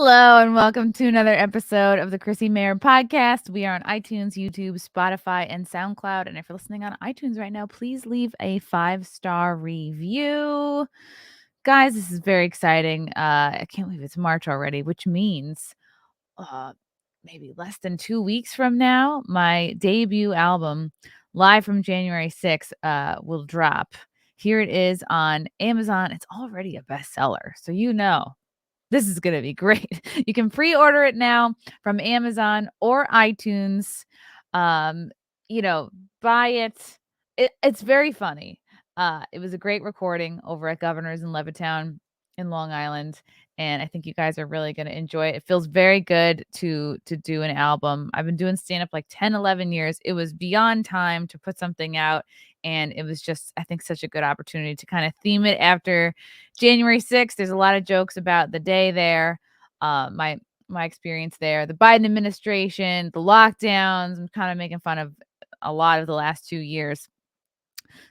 Hello and welcome to another episode of the Chrissie Mayr podcast. We are on iTunes, YouTube, Spotify, and SoundCloud. And if you're listening on iTunes right now, please leave a 5-star review. Guys, this is very exciting. I can't believe it's March already, which means maybe less than 2 weeks from now, my debut album, Live from January 6th, will drop. Here it is on Amazon. It's already a bestseller, so you know. This is going to be great. You can pre-order it now from Amazon or iTunes. Um, buy it. It's very funny. It was a great recording over at Governor's in Levittown in Long Island, and I think you guys are really going to enjoy it. It feels very good to do an album. I've been doing stand-up like 10, 11 years. It was beyond time to put something out, and it was just, I think, such a good opportunity to kind of theme it after January 6th. There's a lot of jokes about the day there, my experience there, the Biden administration, the lockdowns. I'm kind of making fun of a lot of the last 2 years.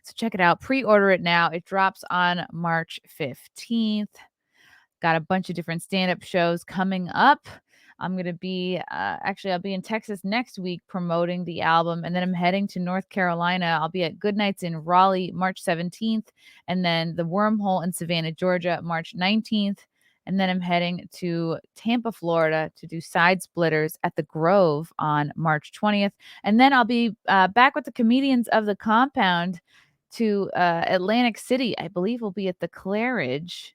So check it out. Pre-order it now. It drops on March 15th. Got a bunch of different stand-up shows coming up. I'm going to be, I'll be in Texas next week promoting the album. And then I'm heading to North Carolina. I'll be at Good Nights in Raleigh, March 17th. And then the Wormhole in Savannah, Georgia, March 19th. And then I'm heading to Tampa, Florida to do Side Splitters at the Grove on March 20th. And then I'll be back with the comedians of the compound to Atlantic City. I believe we'll be at the Claridge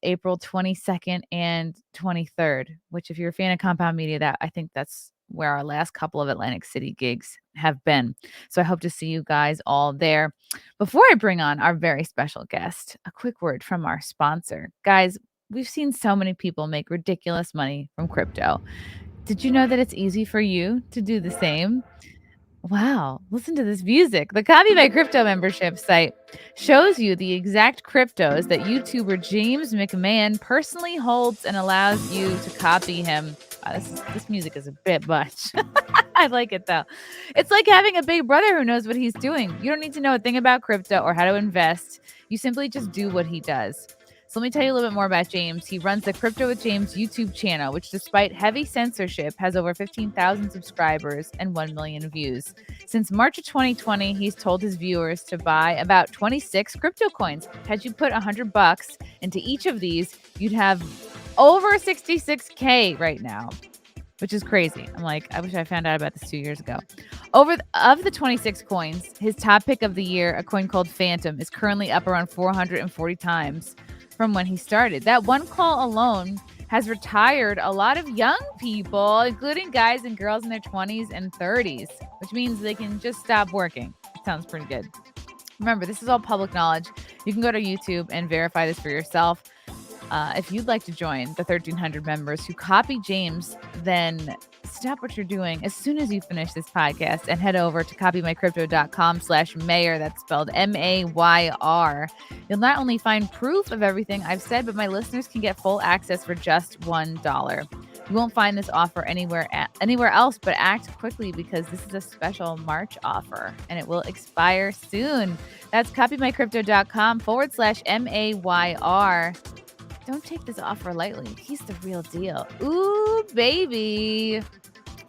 April 22nd and 23rd, which if you're a fan of Compound Media, I think that's where our last couple of Atlantic City gigs have been. So I hope to see you guys all there. Before I bring on our very special guest, a quick word from our sponsor. Guys, we've seen so many people make ridiculous money from crypto. Did you know that it's easy for you to do the same? Wow, listen to this music. The Copy My Crypto membership site shows you the exact cryptos that YouTuber James McMahon personally holds and allows you to copy him. This music is a bit much. I like it though. It's like having a big brother who knows what he's doing. You don't need to know a thing about crypto or how to invest. You simply just do what he does. So let me tell you a little bit more about James. He runs the Crypto with James YouTube channel, which despite heavy censorship has over 15,000 subscribers and 1 million views. Since March of 2020, he's told his viewers to buy about 26 crypto coins. Had you put $100 into each of these, you'd have over 66K right now, which is crazy. I'm like, I wish I found out about this 2 years ago. Of the 26 coins, his top pick of the year, a coin called Phantom, is currently up around 440 times from when he started. That one call alone has retired a lot of young people, including guys and girls in their 20s and 30s, which means they can just stop working. It sounds pretty good. Remember, this is all public knowledge. You can go to YouTube and verify this for yourself. If you'd like to join the 1,300 members who copy James, then stop what you're doing as soon as you finish this podcast and head over to copymycrypto.com/Mayr. That's spelled Mayr. You'll not only find proof of everything I've said, but my listeners can get full access for just $1. You won't find this offer anywhere else, but act quickly because this is a special March offer and it will expire soon. That's copymycrypto.com/Mayr. Don't take this offer lightly. He's the real deal. Ooh, baby.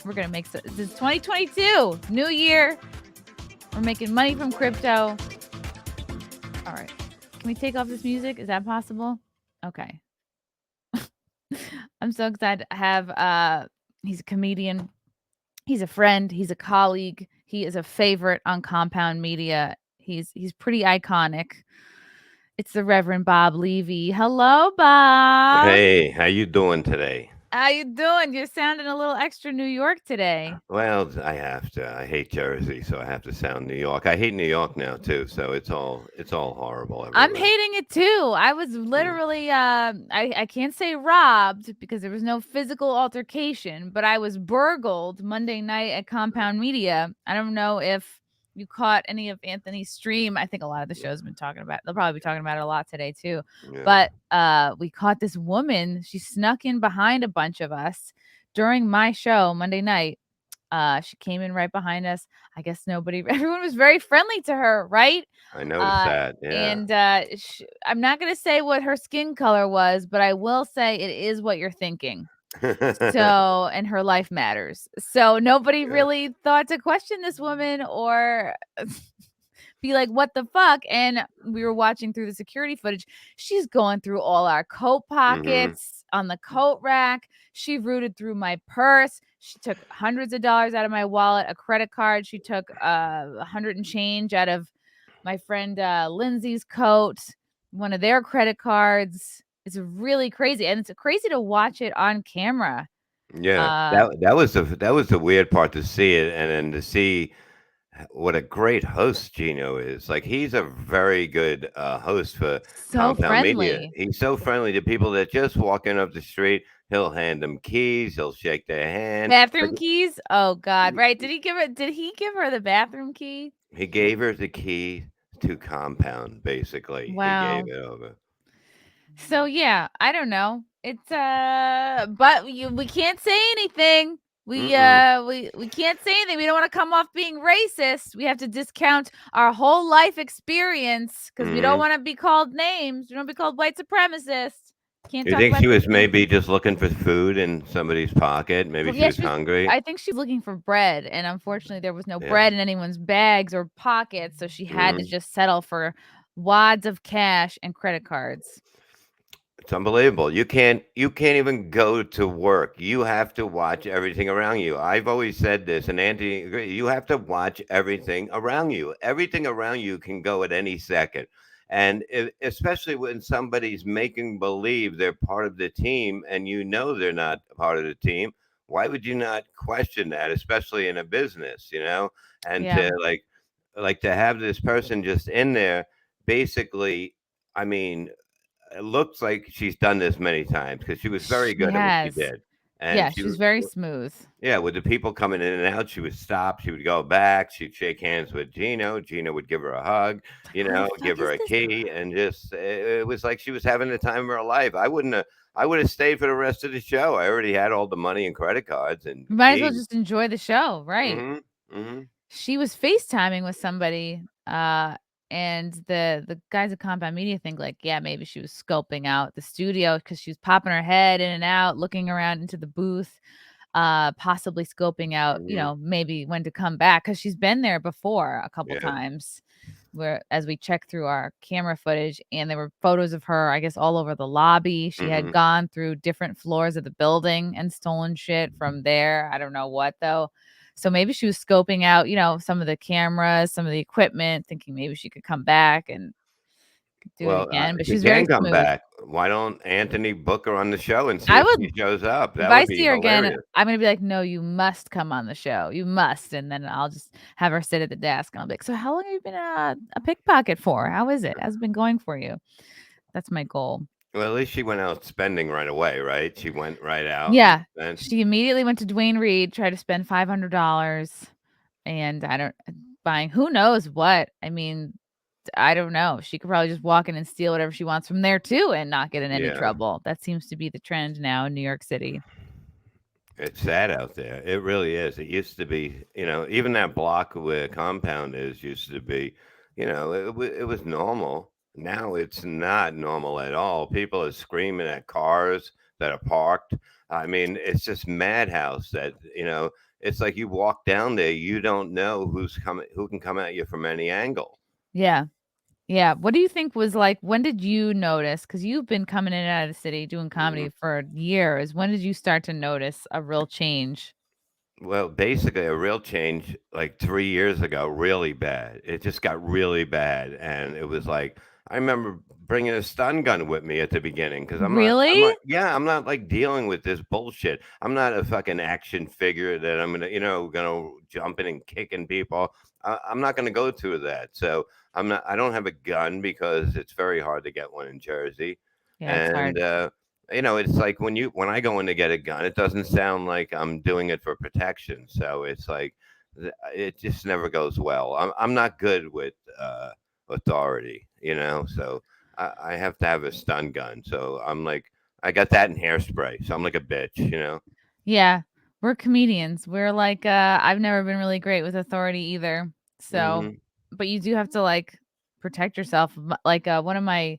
We're going to make this is 2022. New year. We're making money from crypto. All right. Can we take off this music? Is that possible? Okay. I'm so excited to have he's a comedian. He's a friend. He's a colleague. He is a favorite on Compound Media. He's pretty iconic. It's the Reverend Bob Levy. Hello, Bob. Hey, how you doing today? How you doing? You're sounding a little extra New York today. Well, I have to. I hate Jersey, so I have to sound New York. I hate New York now too, so it's all horrible everywhere. I'm hating it too. I was literally I can't say robbed because there was no physical altercation, but I was burgled Monday night at Compound Media. I don't know if you caught any of Anthony's stream. I think a lot of the shows have been talking about. They'll probably be talking about it a lot today too. Yeah. But we caught this woman. She snuck in behind a bunch of us during my show Monday night. She came in right behind us. I guess nobody everyone was very friendly to her, right? I noticed Uh, that. Yeah. and I'm not gonna say what her skin color was, but I will say it is what you're thinking. So, and her life matters. So nobody Yeah. really thought to question this woman or be like, "What the fuck?" And we were watching through the security footage. She's going through all our coat Mhm. pockets on the coat rack. She rooted through my purse. She took hundreds of dollars out of my wallet, a credit card. She took 100 and change out of my friend Lindsay's coat, one of their credit cards. It's really crazy, and it's crazy to watch it on camera. Yeah. Uh, That was the weird part to see it, and then to see what a great host Gino is. Like he's a very good host for so Compound Media. friendly. He's so friendly to people that just walk in up the street. He'll hand them keys. He'll shake their hand. Like Bathroom keys? Oh god, right. Did he give her the bathroom key? he gave her the key to Compound. Basically, he gave Wow. it over. So yeah, I don't know. It's but we can't say anything. Mm-mm. We can't say anything. We don't want to come off being racist. We have to discount our whole life experience because we don't Hmm. want to be called names. We don't be called white supremacists. Can't You talk think about she was anything. maybe just looking for food in somebody's pocket? Maybe she Yeah, was hungry. I think she was looking for bread, and unfortunately, there was no Yeah. bread in anyone's bags or pockets, so she had to Hmm. just settle for wads of cash and credit cards. It's unbelievable. You can't even go to work. You have to watch everything around you. I've always said this, and Anthony, you have to watch everything around you. Everything around you can go at any second, and especially when somebody's making believe they're part of the team, and you know they're not part of the team. Why would you not question that, especially in a business? And Yeah, to like to have this person just in there, basically. I mean, it looks like she's done this many times because she was very she good at what she has. did, and Yeah, she's very smooth. yeah, with the people coming in and out, she would stop, she would go back, she'd shake hands with Gino would give her a hug, It's like, "Who the give fuck her is a this key, girl?" and just it was like she was having the time of her life. I would have stayed for the rest of the show. I already had all the money and credit cards and You might as well keys. just enjoy the show, right? Mhm. Mhm. She was FaceTiming with somebody, and the guys at Compound Media think like, yeah, maybe she was scoping out the studio because she was popping her head in and out, looking around into the booth, possibly scoping out, Mhm. maybe when to come back because she's been there before a couple Yeah. times. Where as we checked through our camera footage, and there were photos of her, I guess, all over the lobby. She had Mhm. gone through different floors of the building and stolen shit from there. I don't know what though. So maybe she was scoping out, some of the cameras, some of the equipment, thinking maybe she could come back and do it Well, again. But she she's very can come smooth. back. Why don't Anthony book her on the show and see I if would she shows up? If That I would see be her again, hilarious. I'm gonna be like, "No, you must come on the show. You must." And then I'll just have her sit at the desk, and I'll be like, "So how long have you been a pickpocket for? How is it? How's it been going for you?" That's my goal. Well, at least she went out spending right away, right? She went right out and Yeah. spent. She immediately went to Dwayne Reed, tried to spend $500, and I don't buying who knows what. I mean, I don't know. She could probably just walk in and steal whatever she wants from there too and not get in any Yeah, trouble. That seems to be the trend now in New York City. it's sad out there. It really is. It used to be, even that block where Compound is used to be, it was normal. Now it's not normal at all. People are screaming at cars that are parked. I mean, it's just madhouse that, it's like you walk down there, you don't know who can come at you from any angle. Yeah. Yeah. What do you think was like when did you notice? Because you've been coming in and out of the city doing Mhm. comedy for years. When did you start to notice a real change? Well, basically, a real change like 3 years ago, really bad. It just got really bad, and it was like I remember bringing a stun gun with me at the beginning because Really? yeah, I'm not like dealing with this bullshit. I'm not a fucking action figure that I'm gonna jumping and kicking people. I'm not gonna go through that. So I'm not. I don't have a gun because it's very hard to get one in Jersey, Yeah, it's and hard. it's like when I go in to get a gun, it doesn't sound like I'm doing it for protection. So it's like it just never goes well. I'm not good with authority, So I have to have a stun gun. So I'm like I got that in hairspray. So I'm like a bitch. Yeah. we're comedians. We're like, I've never been really great with authority either. So, Mhm. but you do have to like protect yourself. Like one of my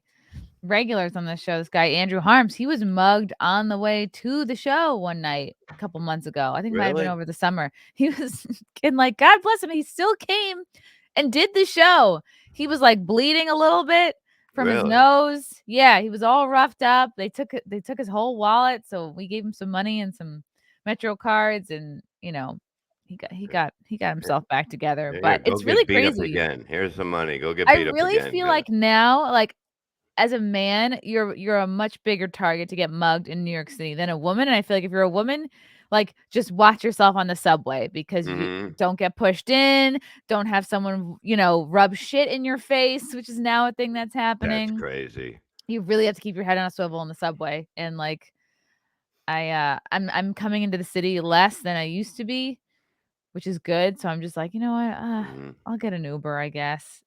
regulars on the show, this guy Andrew Harms, he was mugged on the way to the show one night a couple months ago. I think it might have been Really? over the summer. He was and like God bless him, he still came and did the show. He was like bleeding a little bit from his Really? nose. Yeah, he was all roughed up. They took his whole wallet, so we gave him some money and some Metro cards and, he got Here, himself back together. here, But go it's really get beat up crazy. again. Here's some money. Go get I beat up really again. feel Yeah. like now, like as a man, you're a much bigger target to get mugged in New York City than a woman, and I feel like if you're a woman, like, just watch yourself on the subway because you Mhm. don't get pushed in, don't have someone, rub shit in your face, which is now a thing that's That's happening. crazy. You really have to keep your head on a swivel in the subway, and, like, I'm coming into the city less than I used to be, which is good, so I'm just like, "You know what? Mhm. I'll get an Uber, I guess."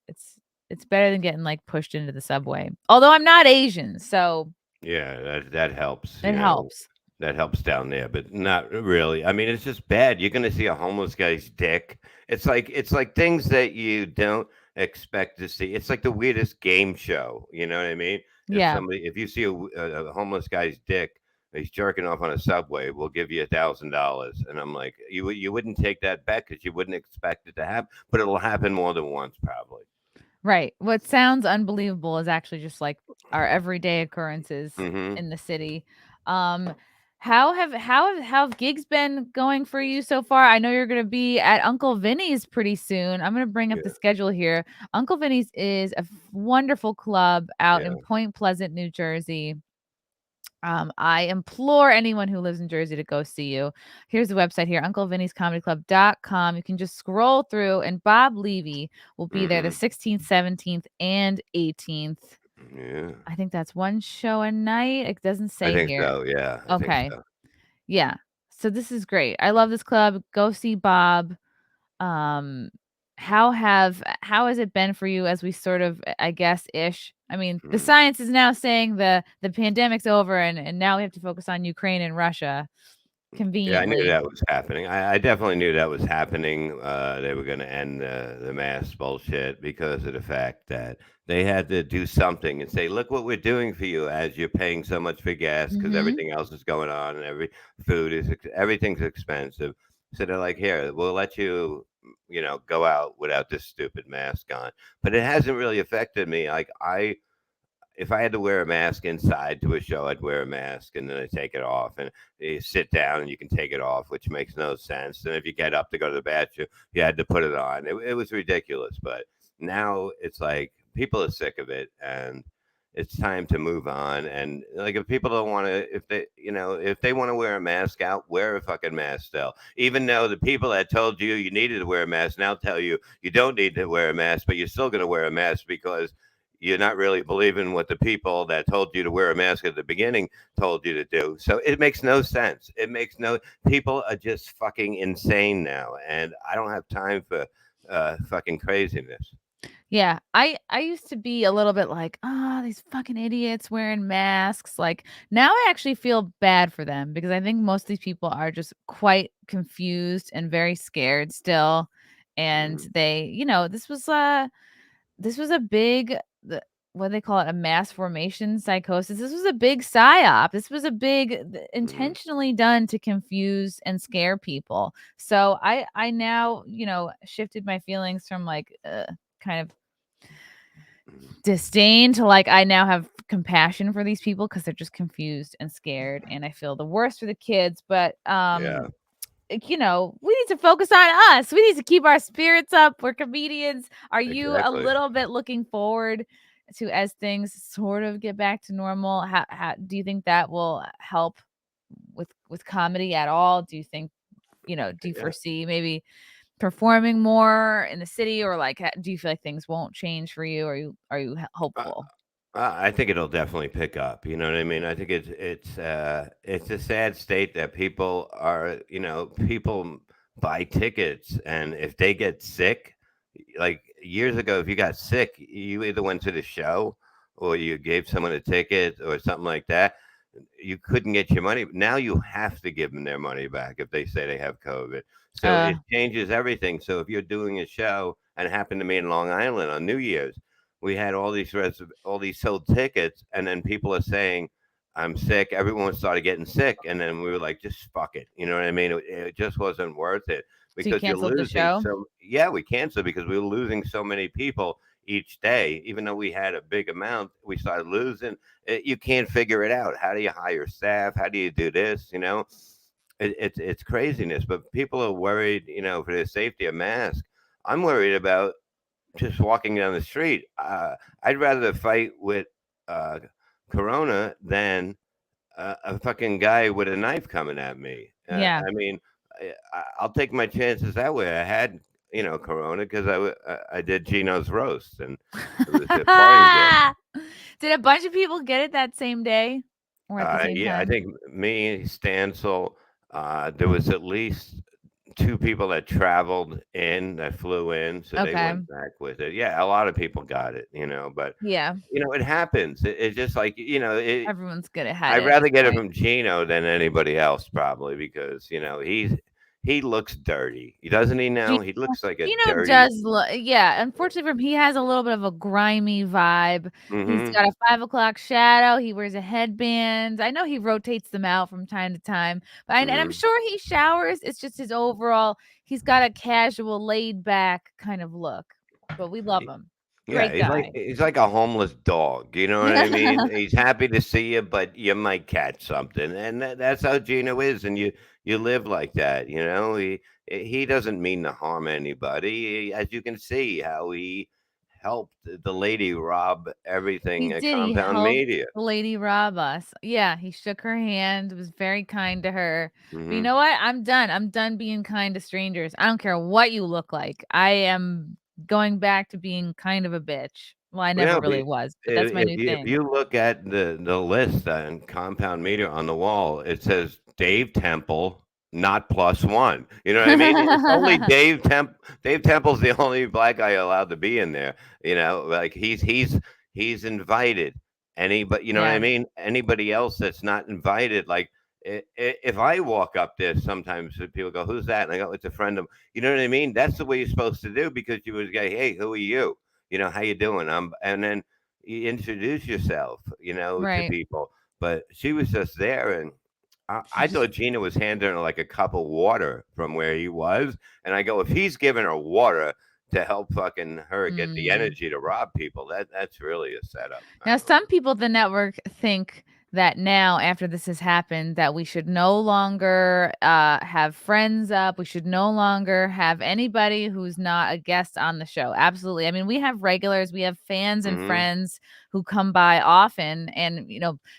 It's better than getting, like, pushed into the subway. Although I'm not Asian, so Yeah, that helps, it helps. that helps down there, but not really. I mean, it's just bad. You're gonna see a homeless guy's dick. It's like things that you don't expect to see. It's like the weirdest game show. You know what I mean? Yeah, If you see a homeless guy's dick, he's jerking off on a subway, we'll give you $1,000. And I'm like, you wouldn't take that bet because you wouldn't expect it to happen, but it'll happen more than once, probably. right. What sounds unbelievable is actually just, like, our everyday occurrences Hmm. in the city. Um, how have gigs been going for you so far? I know you're gonna be at Uncle Vinny's pretty soon. I'm gonna bring up the Yeah, schedule here. Uncle Vinny's is a wonderful club out in yeah. Point Pleasant, New Jersey. I implore anyone who lives in Jersey to go see you. Here's the website here, unclevinny'scomedyclub.com. You can just scroll through, and Bob Levy will be there the Hmm. 16th, 17th, and 18th. Yeah. I think that's one show a night. It doesn't I say think here. so, yeah, I think Okay. so. Yeah. So this is great. I love this club. Go see Bob. Um, how has it been for you as we sort of, I guess, ish? I mean, the Mm. science is now saying the pandemic's over, and now we have to focus on Ukraine and Russia Yeah, I knew conveniently. that was happening. I definitely knew that was happening. They were gonna end the mask bullshit because of the fact that they had to do something and say, "Look what we're doing for you as you're paying so much for gas because Mhm. everything else is going on and everything's expensive." So they're like, "Here, we'll let you, go out without this stupid mask on." But it hasn't really affected me. Like if I had to wear a mask inside to a show, I'd wear a mask and then I take it off. And you sit down and you can take it off, which makes no sense. And if you get up to go to the bathroom, you had to put it on. It was ridiculous. But now it's like people are sick of it and it's time to move on. And like if people don't want to, if they want to wear a mask out, wear a fucking mask still. Even though the people that told you you needed to wear a mask now tell you you don't need to wear a mask, but you're still going to wear a mask because you're not really believing what the people that told you to wear a mask at the beginning told you to do. So it makes no sense. It makes no people are just fucking insane now, and I don't have time for fucking craziness. Yeah, I used to be a little bit like, "Ah, these fucking idiots wearing masks." Like, now I actually feel bad for them because I think most of these people are just quite confused and very scared still. And Mm, this was a big what do they call it? A mass formation psychosis. This was a big psyop. This was a big mm, intentionally done to confuse and scare people. So I now, shifted my feelings from like kind of mm. disdain to like I now have compassion for these people because they're just confused and scared, and I feel the worst for the kids. But Yeah, we need to focus on us. We need to keep our spirits up. We're comedians. Are you a exactly. little bit looking forward to as things sort of get back to normal? How do you think that will help with comedy at all? Do you think, do you Yeah. foresee maybe performing more in the city, or like do you feel like things won't change for you? Are you Uh, hopeful? I think it'll definitely pick up. You know what I mean? I think it's a sad state that people buy tickets, and if they get sick, like years ago, if you got sick, you either went to the show or you gave someone a ticket or something like that. you couldn't get your money. Now you have to give them their money back if they say they have COVID. So Uh, it changes everything. So if you're doing a show, and it happened to me in Long Island on New Year's, we had all these sold tickets, and then people are saying, "I'm sick." Everyone started getting sick, and then we were like, "Just fuck it." You know what I mean? It just wasn't worth it so you because you're canceled the losing show? so. Yeah, we canceled because we were losing so many people each day. Even though we had a big amount, we started losing. You can't figure it out. How do you hire staff? How do you do this? It's craziness. But people are worried, for their safety. A mask. I'm worried about just walking down the street. I'd rather fight with uh, Corona than a fucking guy with a knife coming at me. Yeah. I mean, I'll take my chances that way. I had, Corona because I did Gino's roast and it was a parting gift. Did a bunch of people get it that same day or at the same Yeah, I time? think me, Stancil, there was at least two people that traveled in that flew in, so they Okay. went back with it. Yeah, a lot of people got it, but Yeah. it happens. It's just like Everyone's gonna had I'd it at this rather get it point. from Gino than anybody else probably because he looks dirty. He doesn't he now? Gino He looks like a Gino dirty. does look, yeah, unfortunately for him, he has a little bit of a grimy vibe. He's Mm-hmm. got a 5 o'clock shadow, he wears a headband. I know he rotates them out from time to time, but and I'm Mm-hmm. sure he showers, it's just his overall he's got a casual, laid back kind of look, but we love him. Yeah, Great guy. he's like a homeless dog. You know what I mean? He's happy to see you, but you might catch something, and that's how Gino is. And you live like that. He doesn't mean to harm anybody. As you can see, how he helped the lady rob He everything at did, he Compound helped Media. the lady rob us. Yeah, he shook her hand, was very kind to her. But you Hmm. know what? I'm done. I'm done being kind to strangers. I don't care what you look like. I am going back to being kind of a bitch. Well, I Well, never no, but really was, but that's my new if thing. you look at the list on Compound Media on the wall, it says Dave Temple, not plus one. You know what I mean? It's only Dave Temple's the only black guy allowed to be in there. Like he's invited. Anybody, you know what I Yeah, mean? Anybody else that's not invited, like. If I walk up there, sometimes people go, "Who's that?" And I go, "It's a friend of." You know what I mean? That's the way you're supposed to do because you would go, "Hey, who are you?" How you doing? And then you introduce yourself, to right. people. But she was just there, and She I just thought Gina was handing her like a cup of water from where he was, and I go, if he's giving her water to help fucking her get the mm. energy to rob people, that's really a setup. I Now, don't some people at the network think that now, after this has happened, that we should no longer have friends up. We should no longer have anybody who's not a guest on the show. Absolutely. I mean, we have regulars, we have fans know. and friends who come by often, and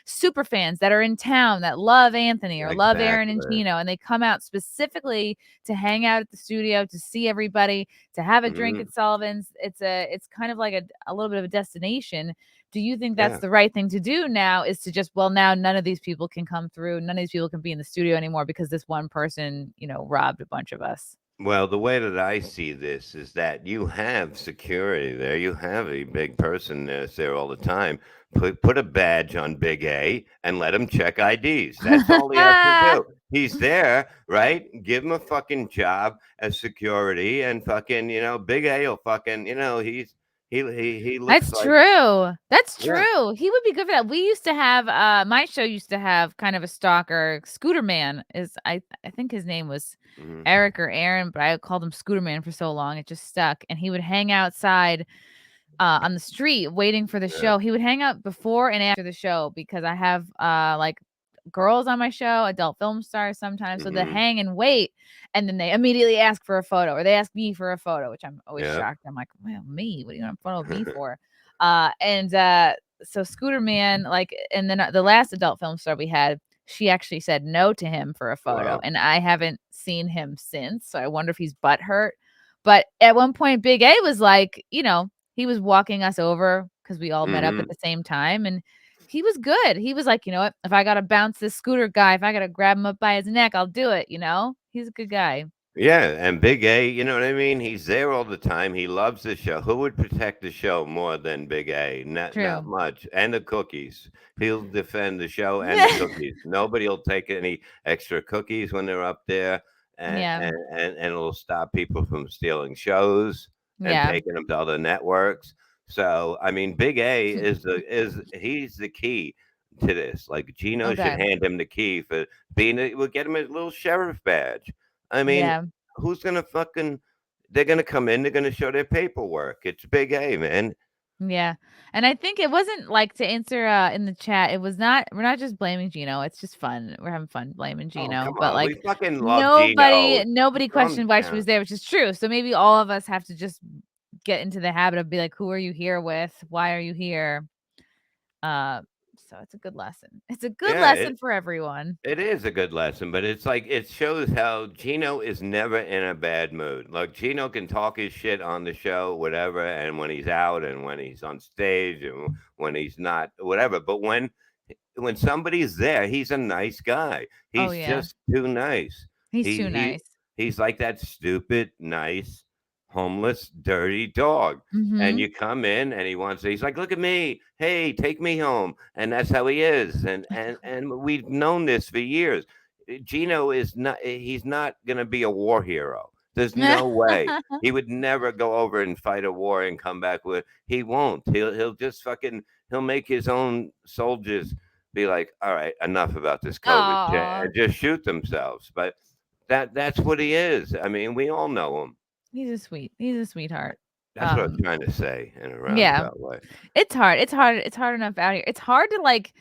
super fans that are in town that love Anthony or love Aaron and Exactly. Gino, and they come out specifically to hang out at the studio, to see everybody, to have a drink Hmm. at Sullivan's. It's kind of like a little bit of a destination. Do you think that's Yeah. the right thing to do now, is to just, well, now none of these people can come through. None of these people can be in the studio anymore because this one person, robbed a bunch of us. Well, the way that I see this is that you have security there. You have a big person that's there all the time. Put a badge on Big A and let him check IDs. That's all he has to do. He's there, right? Give him a fucking job as security, and fucking, Big A will fucking, he looks That's like, true. That's yeah. true. He would be good for that. We used to have my show used to have kind of a stalker. Scooter Man is I think his name was Hmm. Eric or Aaron, but I called him Scooter Man for so long it just stuck. And he would hang outside on the street waiting for the Yeah. show. He would hang out before and after the show because I have like girls on my show, adult film stars sometimes. So they Hmm. hang and wait, and then they immediately ask for a photo, or they ask me for a photo, which I'm always Yeah. shocked. I'm like, well, me? What do you want a photo of me for? And so Scooter Man, like, and then the last adult film star we had, she actually said no to him for a photo, Wow. and I haven't seen him since. So I wonder if he's butthurt. But at one point, Big A was like, he was walking us over because we all met up at Hmm. the same time, and he was good. He was like, "You know what? If I gotta bounce this Scooter guy, if I gotta grab him up by his neck, I'll do it," you know? He's a good guy. Yeah, and Big A, you know what I mean? He's there all the time. He loves the show. Who would protect the show more than Big A? Not True. much. And the cookies. He'll defend the show and the cookies. Nobody will take any extra cookies when they're up there, Yeah. and it'll stop people from stealing shows and Yeah. taking them to other networks. So I mean, Big A is he's the key to this. Like Gino should Okay. hand him the key for being. We'll get him a little sheriff badge. I mean, Yeah. who's gonna fucking they're gonna come in, they're gonna show their paperwork. It's Big A, man. Yeah. And I think it wasn't like to answer in the chat, it was not we're not just blaming Gino. It's just fun. We're having fun blaming Oh, Gino. come But on. We like fucking love nobody Gino. nobody Thumbs questioned why she down. was there, which is true. So maybe all of us have to just get into the habit of be like, who are you here with? Why are you here? Uh so it's a good lesson. It's a good Yeah, lesson for everyone. it is a good lesson, but it's like it shows how Gino is never in a bad mood. Like Gino can talk his shit on the show, whatever, and when he's out and when he's on stage and when he's not, whatever. But when somebody's there, he's a nice guy. Oh He's yeah. just too nice. He's He too he nice. he's like that stupid, nice, homeless, dirty dog. And Mhm. you come in and he's like, look at me. Hey, take me home. And that's how he is. And we've known this for years. Gino is not he's not gonna be a war hero. There's no way. He would never go over and fight a war and come back with he won't. He'll just fucking he'll make his own soldiers be like, all right, enough about this COVID shit, Aw. and just shoot themselves. But that's what he is. I mean, we all know him. He's a sweetheart. That's what I was Um trying to say in a yeah. roundabout way. It's hard enough out here. It's hard to like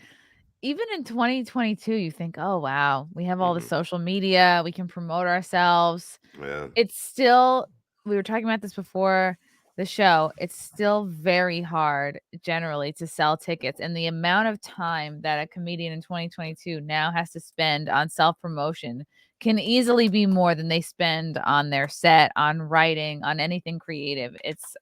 even in 2022 you think, "Oh wow, we have all the Mhm. social media, we can promote ourselves." Yeah, It's still we were talking about this before the show. It's still very hard generally to sell tickets, and the amount of time that a comedian in 2022 now has to spend on self-promotion can easily be more than they spend on their set, on writing, on anything creative. It's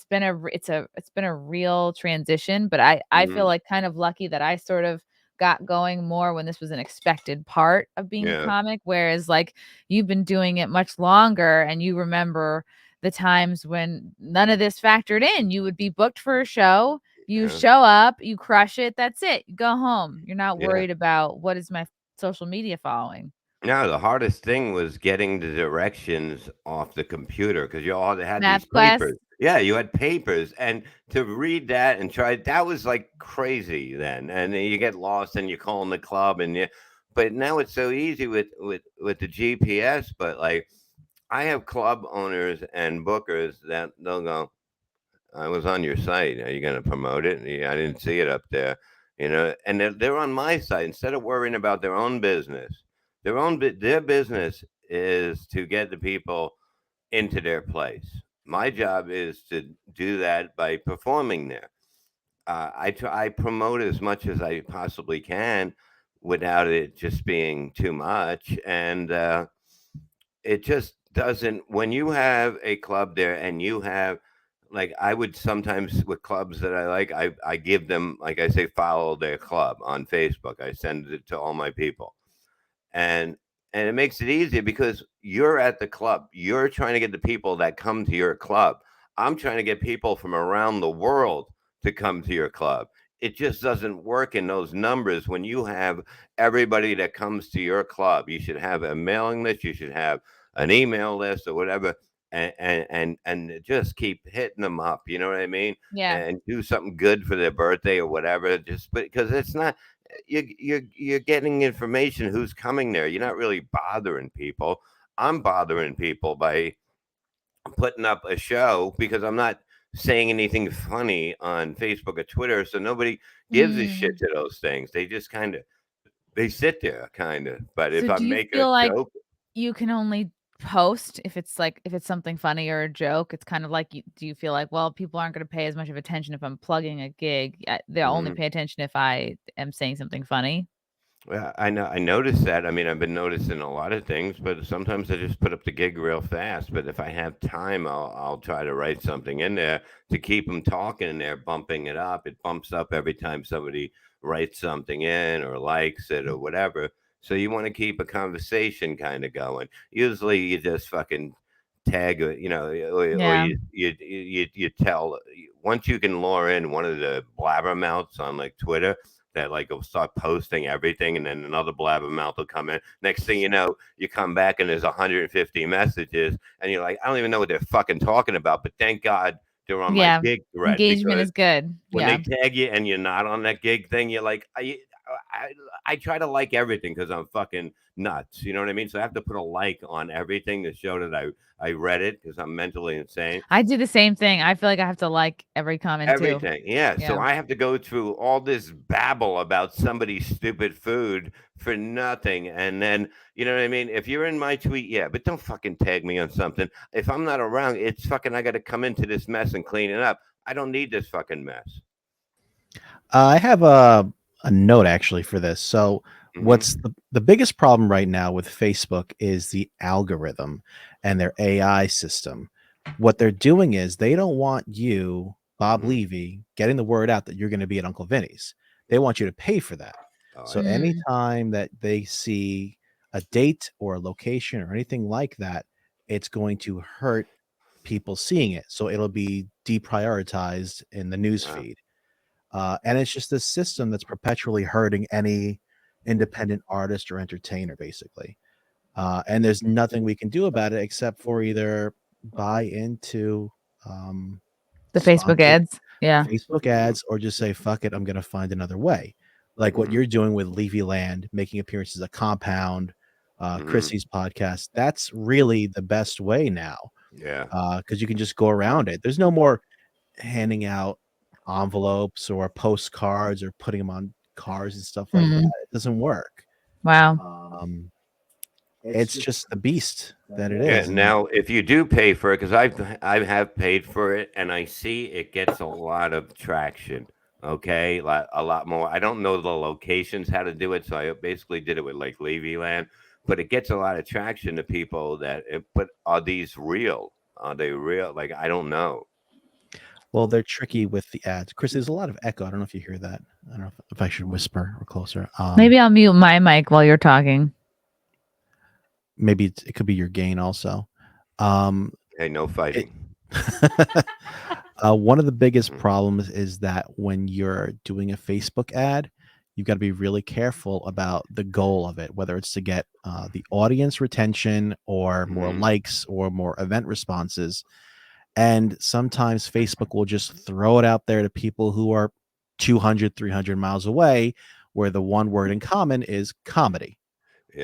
been a real transition, but I feel mhm, like kind of lucky that I sort of got going more when this was an expected part of being a yeah, comic, whereas, like, you've been doing it much longer and you remember the times when none of this factored in. You would be booked for a show, you yeah, show up, you crush it, that's it, you go home. You're not yeah. worried about what is my social media following. No, the hardest thing was getting the directions off the computer because you all had these MapQuest? papers. Yeah, you had papers, and to read that and try that was like crazy then. And then you get lost and you call in the club and you. But now it's so easy with the GPS. But like I have club owners and bookers that they'll go, I was on your site. Are you going to promote it? Yeah, I didn't see it up there. You know, and they're on my site instead of worrying about their own business. Their business is to get the people into their place. My job is to do that by performing there. I promote as much as I possibly can without it just being too much, and it just doesn't when you have a club there and you have like I would sometimes with clubs that I like, I give them like I say follow their club on Facebook. I send it to all my people. And and it makes it easier because you're at the club. You're trying to get the people that come to your club. I'm trying to get people from around the world to come to your club. It just doesn't work in those numbers when you have everybody that comes to your club. You should have a mailing list, you should have an email list or whatever, and just keep hitting them up, you know what I mean? Yeah. And do something good for their birthday or whatever, just because it's not you're getting information who's coming there. You're not really bothering people. I'm bothering people by putting up a show because I'm not saying anything funny on Facebook or Twitter, so nobody gives a shit Mm. to those things. They just kind of they sit there, kind of. But So if I do you make a feel like joke, you can only post if it's like if it's something funny or a joke? It's kind of like do you feel like, well, people aren't gonna pay as much of attention if I'm plugging a gig, they'll only mhm. pay attention if I am saying something funny? Yeah, I know. I noticed that. I mean, I've been noticing a lot of things, but sometimes I just put up the gig real fast. But if I have time, I'll try to write something in there to keep them talking in there, bumping it up. It bumps up every time somebody writes something in or likes it or whatever. So you want to keep a conversation kind of going. Usually, you just fucking tag, or Yeah. you tell once you can lure in one of the blabbermouths on like Twitter that like will start posting everything, and then another blabbermouth will come in. Next thing you know, you come back and there's 150 messages, and you're like, I don't even know what they're fucking talking about, but thank God they're on my Yeah. gig thread Engagement because is good. when they Yeah. tag you and you're not on that gig thing, you're like, I, I try to like everything because I'm fucking nuts. You know what I mean? So I have to put a like on everything to show that I read it because I'm mentally insane. I do the same thing. I feel like I have to like every comment too. Everything, yeah. So Yeah. I have to go through all this babble about somebody's stupid food for nothing, and then you know what I mean. If you're in my tweet, yeah, but don't fucking tag me on something. If I'm not around, it's fucking. I got to come into this mess and clean it up. I don't need this fucking mess. I have a note actually for this. So, what's Hmm. the biggest problem right now with Facebook is the algorithm and their AI system. What they're doing is they don't want you, Bob Hmm. Levy, getting the word out that you're going to be at Uncle Vinny's. They want you to pay for that. Oh, I So, see. Mm. anytime that they see a date or a location or anything like that, it's going to hurt people seeing it. So, it'll be deprioritized in the news Wow. feed. And it's just this system that's perpetually hurting any independent artist or entertainer, basically. And there's nothing we can do about it except for either buy into The Facebook sponsored ads. Yeah. Facebook Hmm. ads or just say, fuck it, I'm going to find another way. Like what Hmm. you're doing with Levy Land, making appearances at Compound, Hmm. Chrissy's podcast. That's really the best way now Yeah. because you can just go around it. There's no more handing out envelopes or postcards or putting them on cars and stuff like that. Mm. It doesn't work. Wow. It's just the beast that it Yeah. is. And Now, if you do pay for it, because I have paid for it, and I see it gets a lot of traction. Okay, a lot more. I don't know the locations how to do it, so I basically did it with like Levy Land, but it gets a lot of traction to people that. But are these real? Are they real? Like I don't know. well, they're tricky with the ads. Chris, there's a lot of echo. I don't know if you hear that. I don't know if I should whisper or closer. Maybe I'll mute my mic while you're talking. Maybe it could be your gain also. Um, Hey, no it, fighting. one of the biggest Mhm. problems is that when you're doing a Facebook ad, you've got to be really careful about the goal of it, whether it's to get the audience retention or more Mhm. likes or more event responses. And sometimes Facebook will just throw it out there to people who are 200, 300 miles away, where the one word in common is comedy,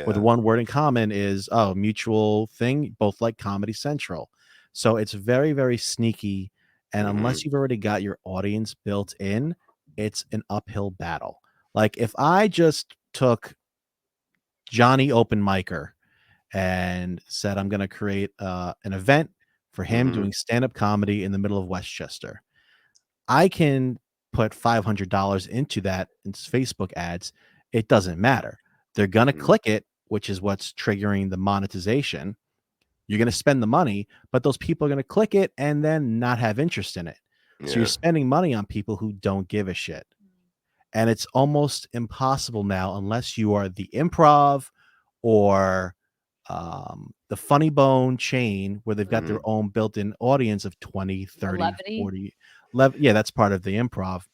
or the Yeah. one word in common is, oh, mutual thing, both like Comedy Central. So it's very, very sneaky. And unless Mhm. you've already got your audience built in, it's an uphill battle. Like if I just took Johnny Open Micer and said, I'm going to create an event for him Mhm. doing stand up comedy in the middle of Westchester, I can put $500 into that in Facebook ads. It doesn't matter. They're going to Mhm. click it, which is what's triggering the monetization. You're going to spend the money, but those people are going to click it and then not have interest in it. So you're Yeah. spending money on people who don't give a shit. And it's almost impossible now, unless you are the improv or the funny bone chain where they've got their Mhm. own built-in audience of 20, The 30, levity. 40. Yeah, that's part of the improv.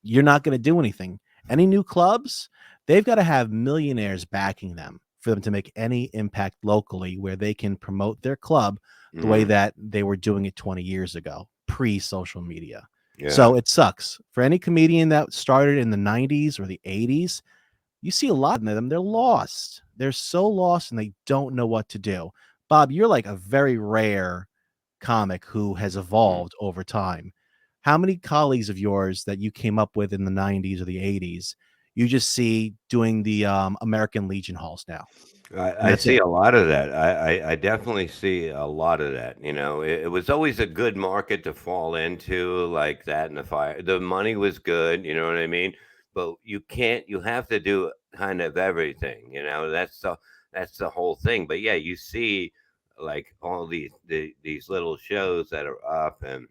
You're not going to do anything. Any new clubs, they've got to have millionaires backing them for them to make any impact locally where they can promote their club the way Mhm. that they were doing it 20 years ago, pre-social media. Yeah. So it sucks for any comedian that started in the 90s or the 80s. You see a lot of them, they're lost. They're so lost and they don't know what to do. Bob, you're like a very rare comic who has Mhm. evolved over time. How many colleagues of yours that you came up with in the 90s or the 80s you just see doing the American Legion halls now? And I that's see it. a lot of that. I definitely see a lot of that. You know, it was always a good market to fall into like that. And the fire, the money was good. You know what I mean? But you can't. You have to do kind of everything. You know, that's the whole thing. But yeah, you see like all these little shows that are up, and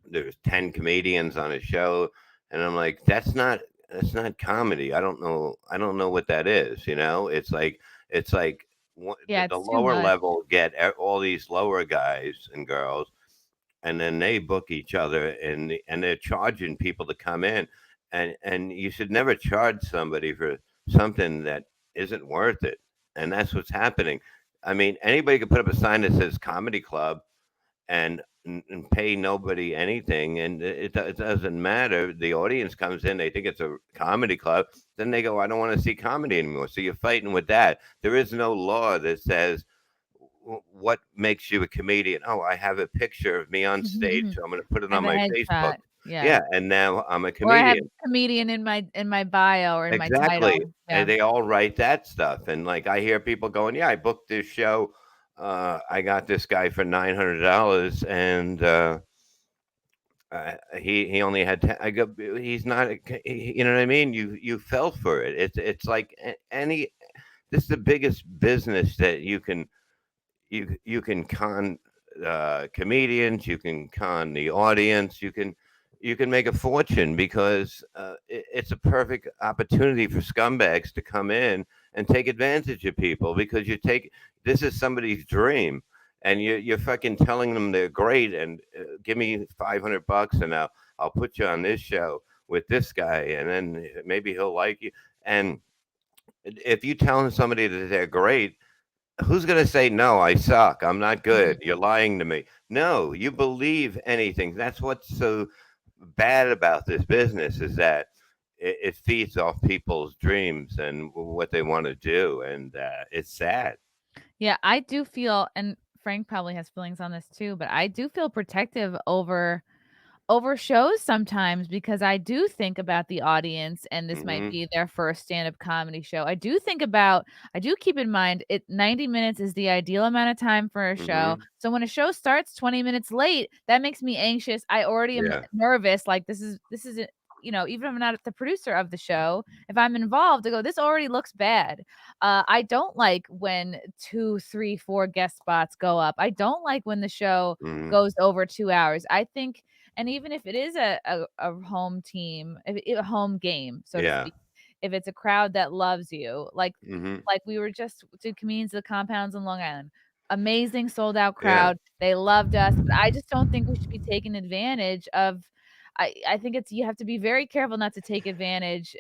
there's 10 comedians on a show, and I'm like, that's not. it's not comedy. I don't know what that is. You know, it's like Yeah, the it's too lower much. level get all these lower guys and girls, and then they book each other, and they're charging people to come in, and you should never charge somebody for something that isn't worth it, and that's what's happening. I mean, anybody could put up a sign that says comedy club and pay nobody anything, and it doesn't matter. The audience comes in, they think it's a comedy club, then they go, I don't want to see comedy anymore. So you're fighting with that. There is no law that says what makes you a comedian. Oh, I have a picture of me on stage, so I'm going to put it I on have a my headshot. Facebook. Yeah. Yeah, and now I'm a Or I have comedian. comedian in my bio or in my Exactly. title. And Yeah. they all write that stuff. And like I hear people going, "Yeah, I booked this show. I got this guy for $900, and he only had 10. I go, he's not. You know what I mean? You fell for it. It's like any. This is the biggest business that you can con comedians, you can con the audience, you can make a fortune because it's a perfect opportunity for scumbags to come in and take advantage of people because you take this is somebody's dream. And you're fucking telling them they're great and give me $500 and I'll put you on this show with this guy and then maybe he'll like you. And if you telling somebody that they're great, who's going to say no? I suck. I'm not good. Mhm. You're lying to me. No, you believe anything. That's what's so bad about this business is that it feeds off people's dreams and what they want to do, and it's sad. Yeah, I do feel, and Frank probably has feelings on this too, but I do feel protective over shows sometimes because I do think about the audience and this might Hmm. be their first stand-up comedy show. I do keep in mind 90 minutes is the ideal amount of time for a show. Hmm. So when a show starts 20 minutes late, that makes me anxious. I already am Yeah. nervous. Like this is even if I'm not the producer of the show, if I'm involved, I go, this already looks bad. I don't like when two, three, four guest spots go up. I don't like when the show Hmm. goes over 2 hours. I think, and even if it is a home team, a home game, so to Yeah. speak, if it's a crowd that loves you, Hmm. like we were just to comedians of the compounds in Long Island, amazing sold out Yeah. crowd. They loved us, but I just don't think we should be taking advantage of. I think it's you have to be very careful not to take advantage.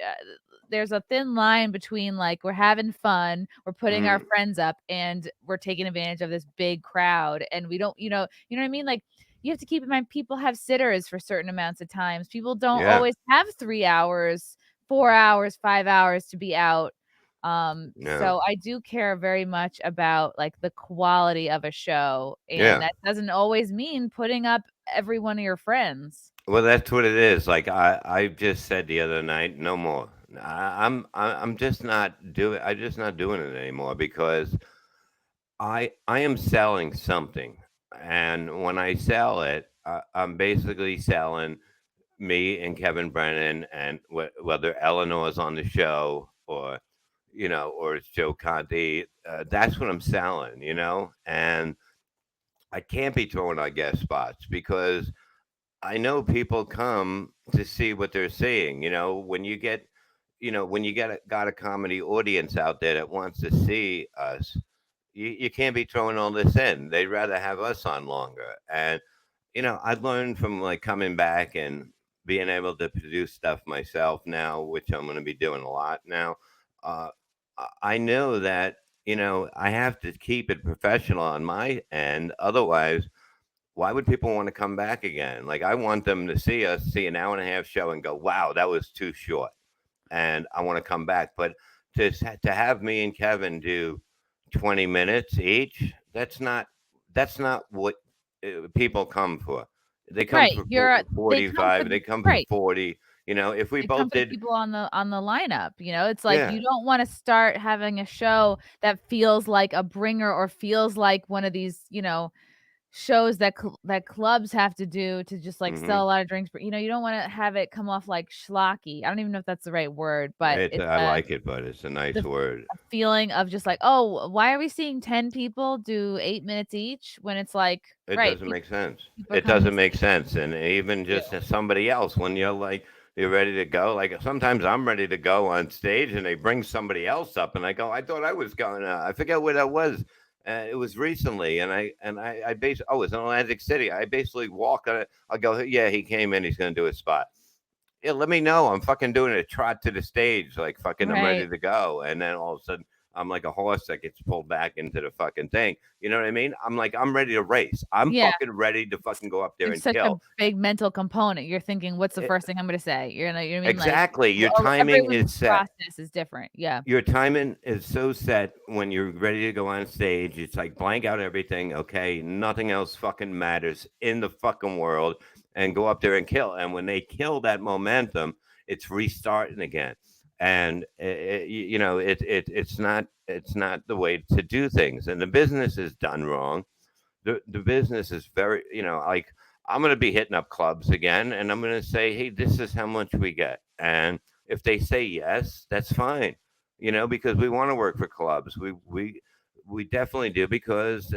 There's a thin line between like we're having fun, we're putting our Hmm. friends up, and we're taking advantage of this big crowd, and we don't, you know what I mean? Like you have to keep in mind people have sitters for certain amounts of times. People don't Yeah. always have 3 hours, 4 hours, 5 hours to be out. No. So I do care very much about like the quality of a show, and Yeah. that doesn't always mean putting up every one of your friends. Well, that's what it is. Like I just said the other night, no more. I'm just not doing. I'm just not doing it anymore because I am selling something, and when I sell it, I'm basically selling me and Kevin Brennan, and whether Eleanor's on the show or or it's Joe Conti. That's what I'm selling, and I can't be throwing on guest spots because I know people come to see what they're seeing. When you got a comedy audience out there that wants to see us, you can't be throwing all this in. They'd rather have us on longer. And I learned from like coming back and being able to produce stuff myself now, which I'm going to be doing a lot now. Uh, I know that I have to keep it professional on my end. Otherwise, why would people want to come back again? Like I want them to see us, see an hour and a half show, and go, "Wow, that was too short," and I want to come back. But to have me and Kevin do 20 minutes each, that's not what people come for. They come Right. for They come for 45. the They come for right. 40. If we They come both for the did, people on the lineup, It's like yeah. you don't wanna start having a show that feels like a bringer or feels like one of these, shows that clubs have to do to just, like, sell Hmm. a lot of drinks, but, you don't wanna have it come off like schlocky. I don't even know if that's the right word, but it's I like it, but it's a nice the word. a feeling of just like, "Oh, why are we seeing 10 people do 8 minutes each?" When it's like, It right, doesn't make sense. people are It coming to doesn't see make sense. And even you. just as somebody else, when you're like, you're ready to go. Like sometimes I'm ready to go on stage, and they bring somebody else up, and I go, I thought I was going. I forget what that was. It was recently, I basically, oh, it was in Atlantic City. I basically walk on it. I go, yeah, he came in. He's going to do a spot. Yeah, let me know. I'm fucking doing a trot to the stage, like fucking, I'm Right. ready to go. And then all of a sudden, I'm like a horse that gets pulled back into the fucking thing. You know what I mean? I'm like, I'm ready to race. I'm Yeah. fucking ready to fucking go up there There's and such a kill. big mental component. You're thinking, what's the It, first thing I'm gonna say? You know what I mean? Like, exactly. Your timing everyone's is set. process is different. Yeah. Your timing is so set when you're ready to go on stage. It's like blank out everything. Okay, nothing else fucking matters in the fucking world, and go up there and kill. And when they kill that momentum, it's restarting again. And it's not the way to do things. And the business is done wrong. The business is very, like, I'm going to be hitting up clubs again, and I'm going to say, hey, this is how much we get. And if they say yes, that's fine, because we want to work for clubs. We definitely do, because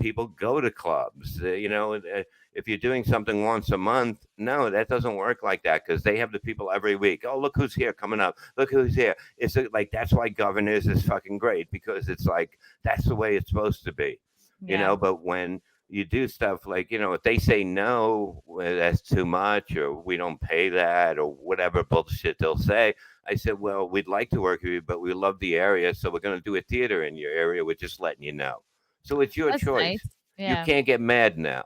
people go to clubs. If you're doing something once a month, no, that doesn't work like that, because they have the people every week. Oh, look who's here coming up. Look who's here. It's like, that's why Governors is fucking great, because it's like that's the way it's supposed to be. Yeah. But when you do stuff like, if they say no, well, that's too much, or we don't pay that, or whatever bullshit they'll say, I said, well, we'd like to work with you, but we love the area, so we're going to do a theater in your area. We're just letting you know. So it's your That's choice. nice. You Yeah. can't get mad now.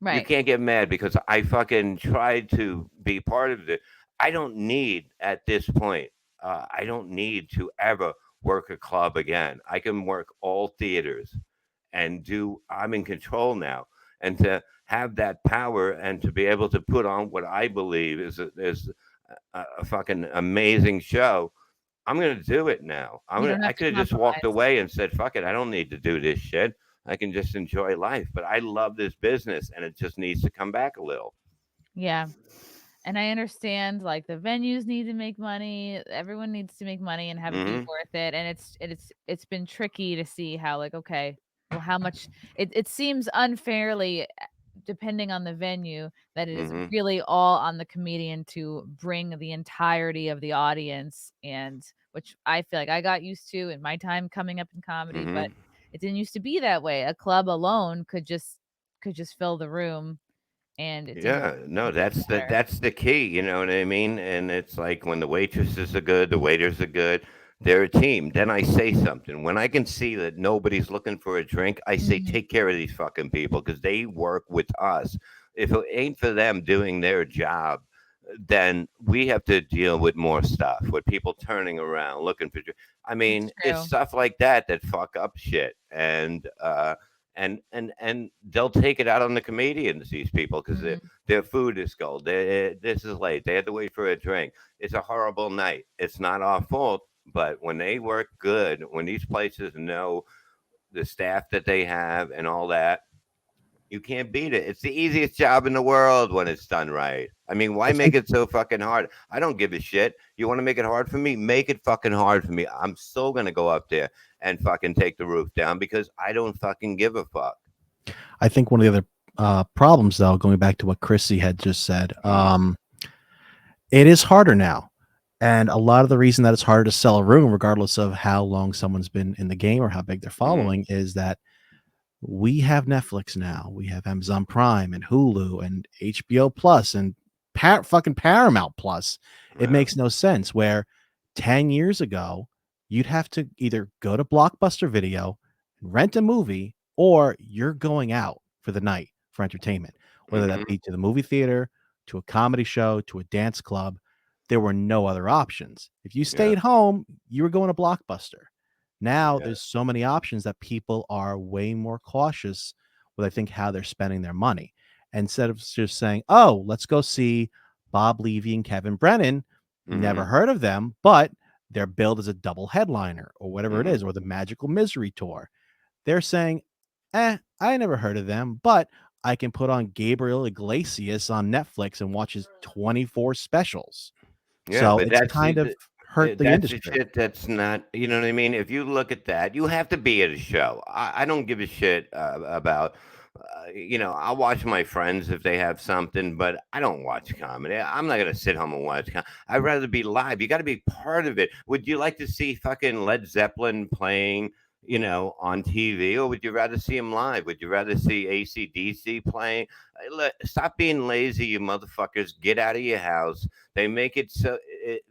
You Right. can't get mad because I fucking tried to be part of it. I don't need at this point. I don't need to ever work a club again. I can work all theaters and do. I'm in control now, and to have that power and to be able to put on what I believe is a fucking amazing show. I'm gonna do it now. You don't I have to could have just walked compromise. away and said, "Fuck it, I don't need to do this shit. I can just enjoy life." But I love this business, and it just needs to come back a little. Yeah. And I understand, like, the venues need to make money. Everyone needs to make money and have it be Hmm. worth it. And it's been tricky to see how, like, okay, well, how much it seems unfairly, depending on the venue, that it is Hmm. really all on the comedian to bring the entirety of the audience, and which I feel like I got used to in my time coming up in comedy, but Hmm. it didn't used to be that way. A club alone could just fill the room, and Yeah, no, it didn't matter. that's the key. You know what I mean? And it's like when the waitresses are good, the waiters are good. They're a team. Then I say something. When I can see that nobody's looking for a drink, I say, Mhm. take care of these fucking people because they work with us. If it ain't for them doing their job, then we have to deal with more stuff, with people turning around looking for. I It's mean, it's true. stuff like that fuck up shit, and they'll take it out on the comedians. These people, because Mhm. their food is cold. This is late. They had to wait for a drink. It's a horrible night. It's not our fault. But when they work good, when these places know the staff that they have and all that, you can't beat it. It's the easiest job in the world when it's done right. I mean, I why make think it so fucking hard? I don't give a shit. You want to make it hard for me? Make it fucking hard for me. I'm still gonna go up there and fucking take the roof down because I don't fucking give a fuck. I think one of the other problems, though, going back to what Chrissy had just said, Mm, it is harder now. And a lot of the reason that it's harder to sell a room, regardless of how long someone's been in the game or how big they're mm, following, is that we have Netflix now. We have Amazon Prime and Hulu and HBO Plus and fucking Paramount Plus. It yeah. makes no sense. Where 10 years ago, you'd have to either go to Blockbuster Video, rent a movie, or you're going out for the night for entertainment, whether that Hmm. be to the movie theater, to a comedy show, to a dance club. There were no other options. If you Yeah. stayed home, you were going to Blockbuster. Now Yeah. there's so many options that people are way more cautious with, I think, how they're spending their money. Instead of just saying, oh, let's go see Bob Levy and Kevin Brennan. Never Hmm. heard of them, but they're billed as a double headliner or whatever it Hmm. is, or the Magical Misery Tour. They're saying, I never heard of them, but I can put on Gabriel Iglesias on Netflix and watch his 24 specials. Yeah, So but it's that's kind of, hurt the That's the industry. shit that's not, you know what I mean? If you look at that, you have to be at a show. I don't give a shit about, I'll watch my friends if they have something, but I don't watch comedy. I'm not going to sit home and watch comedy. I'd rather be live. You got to be part of it. Would you like to see fucking Led Zeppelin playing, on TV, or would you rather see him live? Would you rather see AC/DC playing? Stop being lazy, you motherfuckers. Get out of your house. They make it so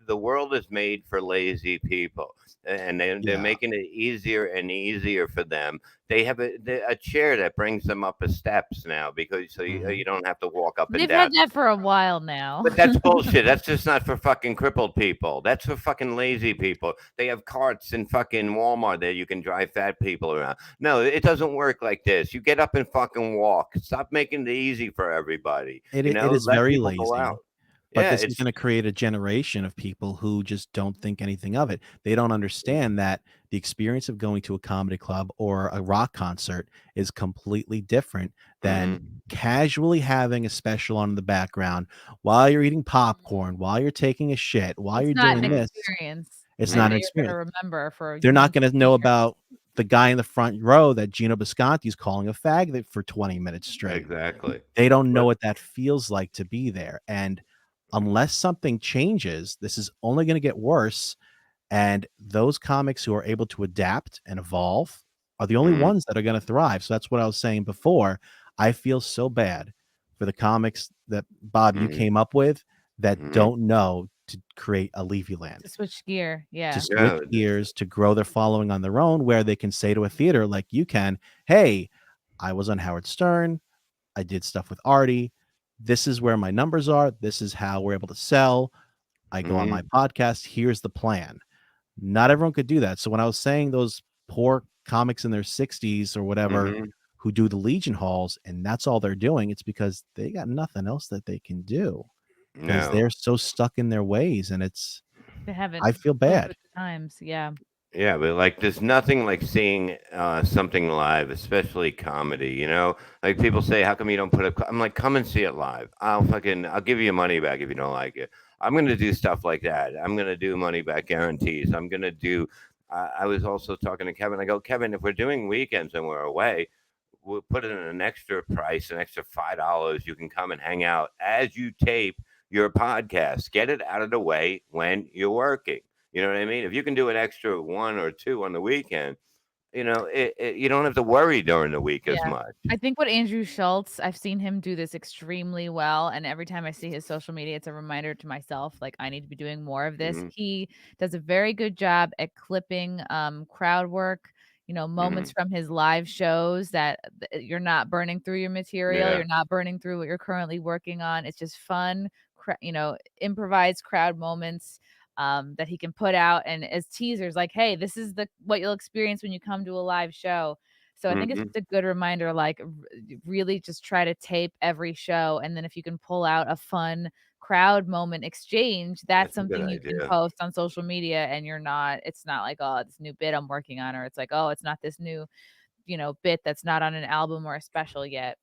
the world is made for lazy people, and they're Yeah. making it easier and easier for them. They have a chair that brings them up the steps now because so Mhm. you don't have to walk up and They've down. had that for a while now. But that's bullshit. That's just not for fucking crippled people. That's for fucking lazy people. They have carts in fucking Walmart that you can drive fat people around. No, it doesn't work like this. You get up and fucking walk. Stop making it easy for everybody. It is Let very people go lazy. out. But Yeah, this is it's gonna create a generation of people who just don't think anything of it. They don't understand that the experience of going to a comedy club or a rock concert is completely different than mhm. casually having a special on in the background while you're eating popcorn, while you're taking a shit, while It's you're not an doing this. experience It's that not Mhm. an you're gonna experience. remember for They're not months gonna and know years. about the guy in the front row that Gino Bisconti's calling a faggot for 20 minutes straight. Exactly. They don't know But what that feels like to be there, and unless something changes, this is only gonna get worse, and those comics who are able to adapt and evolve are the only mhm, ones that are gonna thrive. So that's what I was saying before. I feel so bad for the comics that, Bob, you mhm, came up with that mhm. don't know to create a Levy Land, To switch gear, to yeah. switch Yeah, gears, to grow their following on their own, where they can say to a theater like you can, "Hey, I was on Howard Stern. I did stuff with Artie. This is where my numbers are. This is how we're able to sell. I go on my mhm, podcast. Here's the plan." Not everyone could do that. So when I was saying those poor comics in their 60s or whatever mhm. who do the Legion halls and that's all they're doing, it's because they got nothing else that they can do because No. they're so stuck in their ways, and They haven't I feel moved bad. with the times, yeah. Yeah, but like, there's nothing like seeing something live, especially comedy. Like people say, "How come you don't put up?" I'm like, "Come and see it live. I'll give you your money back if you don't like it." I'm gonna do stuff like that. I'm gonna do money back guarantees. I'm gonna do. I was also talking to Kevin. I go, Kevin, if we're doing weekends and we're away, we'll put it in an extra price, an extra $5. You can come and hang out as you tape your podcast. Get it out of the way when you're working. You know what I mean? If you can do an extra one or two on the weekend, you don't have to worry during the week as Yeah. much. I think what Andrew Schultz, I've seen him do this extremely well, and every time I see his social media, it's a reminder to myself, like, I need to be doing more of this. Hmm. He does a very good job at clipping, crowd work, moments Hmm. from his live shows that you're not burning through your material, Yeah. you're not burning through what you're currently working on. It's just fun, improvised crowd moments, that he can put out and as teasers, like, "Hey, this is the what you'll experience when you come to a live show." So I think it's Hmm. just a good reminder, like, really just try to tape every show, and then if you can pull out a fun crowd moment exchange, that's That's a good something you can idea. post on social media, and it's not like, "Oh, this new bit I'm working on," or it's like, "Oh, it's not this new, bit that's not on an album or a special yet."